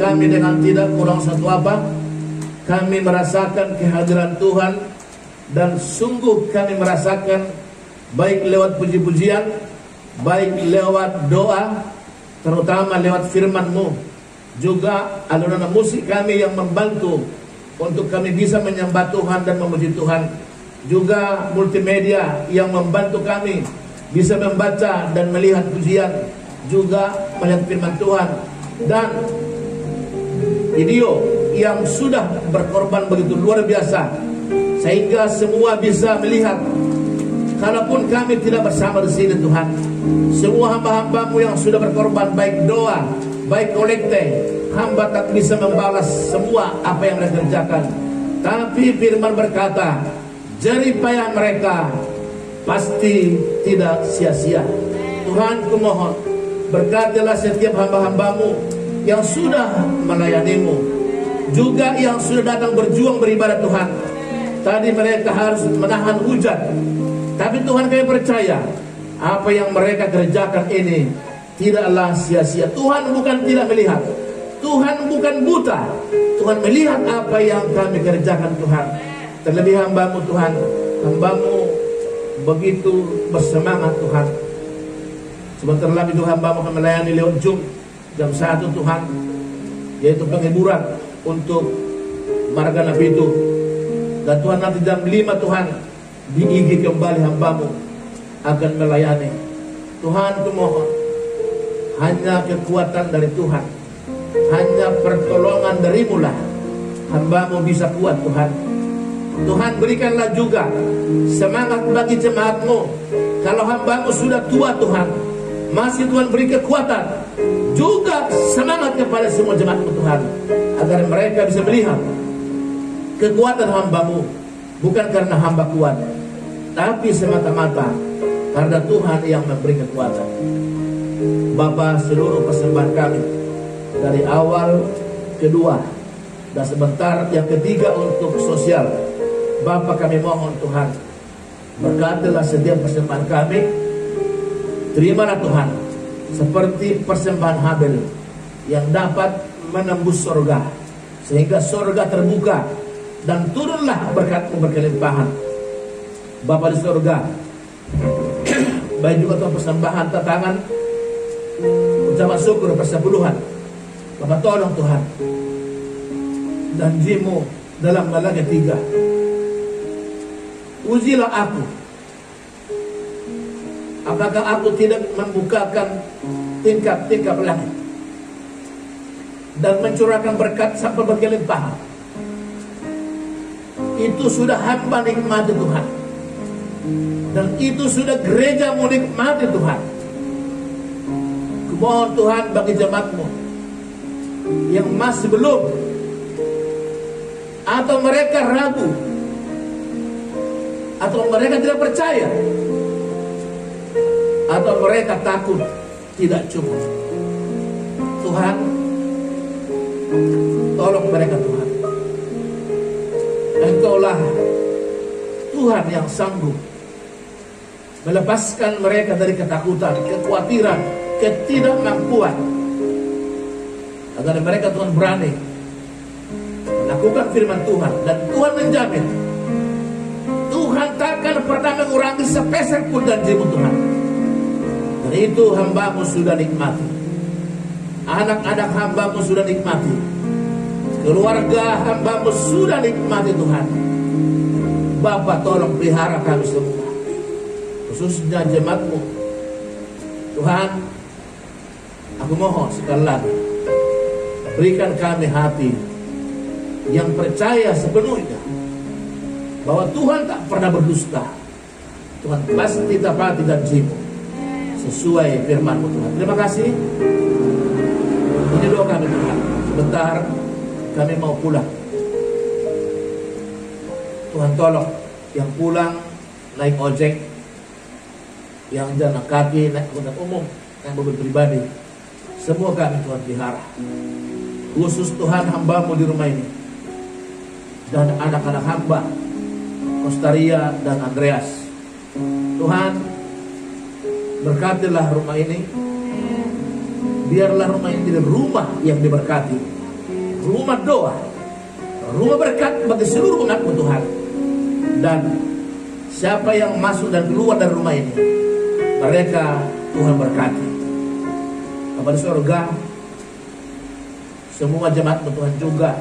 kami dengan tidak kurang satu apa. Kami merasakan kehadiran Tuhan, dan sungguh kami merasakan baik lewat puji-pujian, baik lewat doa, terutama lewat firman-Mu, juga alunan musik kami yang membantu untuk kami bisa menyembah Tuhan dan memuji Tuhan, juga multimedia yang membantu kami bisa membaca dan melihat pujian, juga melihat firman Tuhan, dan video yang sudah berkorban begitu luar biasa sehingga semua bisa melihat. Kalaupun kami tidak bersama di sini Tuhan, semua hamba-hamba-Mu yang sudah berkorban baik doa, baik kolekte, hamba tak bisa membalas semua apa yang mereka kerjakan. Tapi firman berkata, jerih payah mereka pasti tidak sia-sia. Tuhan, kumohon berkatilah setiap hamba-hamba-Mu yang sudah melayani-Mu, juga yang sudah datang berjuang beribadah Tuhan. Tadi mereka harus menahan hujan, tapi Tuhan, kami percaya apa yang mereka kerjakan ini tidaklah sia-sia. Tuhan bukan tidak melihat, Tuhan bukan buta, Tuhan melihat apa yang kami kerjakan Tuhan. Terlebih hamba-Mu Tuhan, hamba-Mu begitu bersemangat Tuhan. Sebentar lagi Tuhan, hamba-Mu akan melayani lewat Zoom jam 1 Tuhan, yaitu penghiburan untuk Marga Nabi itu. Dan Tuhan nanti jam 5 Tuhan di IG kembali hamba-Mu akan melayani. Tuhan, kumohon hanya kekuatan dari Tuhan, hanya pertolongan dari-Mu lah hamba-Mu bisa kuat Tuhan. Tuhan, berikanlah juga semangat bagi jemaat-Mu. Kalau hamba-Mu sudah tua Tuhan, masih Tuhan beri kekuatan juga semangat kepada semua jemaat-Mu Tuhan, agar mereka bisa melihat kekuatan hamba-Mu bukan karena hamba kuat, tapi semata-mata karena Tuhan yang memberi kekuatan. Bapa, seluruh persembahan kami dari awal, kedua, dan sebentar yang ketiga untuk sosial, Bapa, kami mohon Tuhan, berkatilah setiap persembahan kami. Terimalah Tuhan seperti persembahan Habel yang dapat menembus surga, sehingga surga terbuka dan turunlah berkat-Mu berkelimpahan. Bapa di surga, baik juga Tuhan persembahan tantangan ucapan syukur persepuluhan, Bapa tolong Tuhan, janji-Mu dalam Malaga 3, ujilah aku apakah aku tidak membukakan tingkap-tingkap langit dan mencurahkan berkat sampai berkelimpahan. Itu sudah hamba nikmati Tuhan, dan itu sudah gereja-Mu nikmati Tuhan. Kumohon Tuhan bagi jemaat-Mu yang masih belum, atau mereka ragu, atau mereka tidak percaya, atau mereka takut tidak cukup. Tuhan, tolong mereka Tuhan. Engkaulah Tuhan yang sanggup melepaskan mereka dari ketakutan, kekhawatiran, ketidakmampuan, agar mereka Tuhan berani melakukan firman Tuhan. Dan Tuhan menjamin Tuhan takkan pernah mengurangi sepeser pun janji-Mu Tuhan. Dan itu hamba-Mu sudah nikmati, anak-anak hamba-Mu sudah nikmati, keluarga hamba-Mu sudah nikmati Tuhan. Bapa, tolong pelihara kami semua, khususnya jemaat-Mu Tuhan. Aku mohon sekali lagi, berikan kami hati yang percaya sepenuhnya bahwa Tuhan tak pernah berdusta. Tuhan pasti tepati janji-Mu sesuai firman-Mu Tuhan. Terima kasih. Ini doa kami Tuhan. Sebentar kami mau pulang. Tuhan tolong yang pulang naik ojek, yang jalan kaki, naik angkutan umum, naik mobil pribadi, semua kami Tuhan pelihara. Khusus Tuhan hamba-Mu di rumah ini, dan anak-anak hamba Kostaria dan Andreas. Tuhan, berkatilah rumah ini. Biarlah rumah ini jadi rumah yang diberkati, rumah doa, rumah berkat bagi seluruh umat-Mu Tuhan. Dan siapa yang masuk dan keluar dari rumah ini, mereka Tuhan berkati. Bapa di surga, semua jemaat-Mu Tuhan juga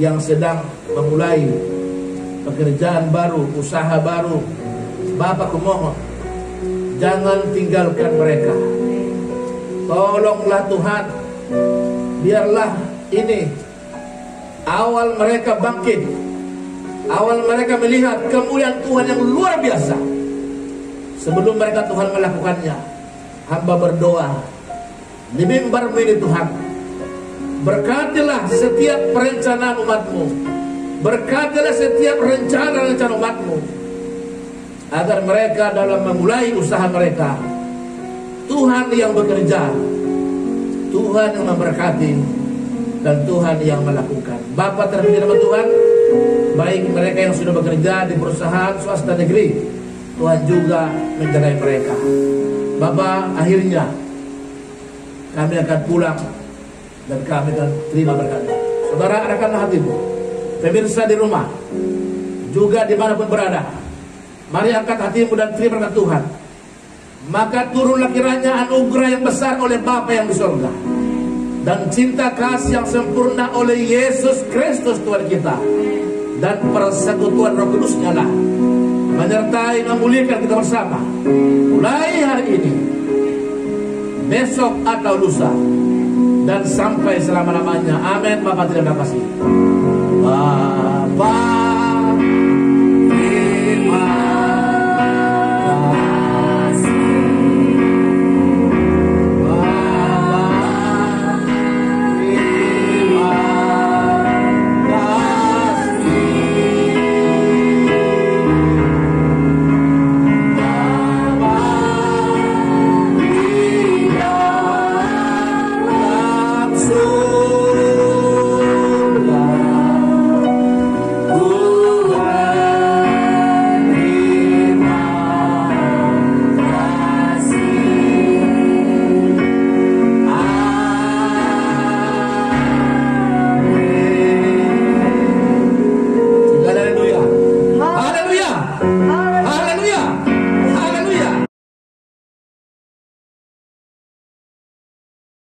yang sedang memulai pekerjaan baru, usaha baru, Bapa kumohon, jangan tinggalkan mereka. Tolonglah Tuhan, biarlah ini awal mereka bangkit, awal mereka melihat kemuliaan Tuhan yang luar biasa. Sebelum mereka Tuhan melakukannya, hamba berdoa di mimbar-Mu ini Tuhan, berkatilah setiap perencanaan umat-Mu, berkatilah setiap rencana-rencana umat-Mu, agar mereka dalam memulai usaha mereka, Tuhan yang bekerja, Tuhan yang memberkati, dan Tuhan yang melakukan. Bapa terpuji nama Tuhan, baik mereka yang sudah bekerja di perusahaan swasta negeri, Tuhan juga menjaga mereka. Bapa, akhirnya kami akan pulang dan kami akan terima berkat. Saudara, arahkanlah hatimu, pemirsa di rumah, juga dimanapun berada, mari angkat hatimu dan terima berkat Tuhan. Maka turunlah kiranya anugerah yang besar oleh Bapa yang di surga, dan cinta kasih yang sempurna oleh Yesus Kristus Tuhan kita, dan persekutuan Roh Kudus-Nya lah menyertai memulihkan kita bersama, mulai hari ini, besok atau lusa, dan sampai selama-lamanya. Amin. Bapak terima kasih. Bapa terima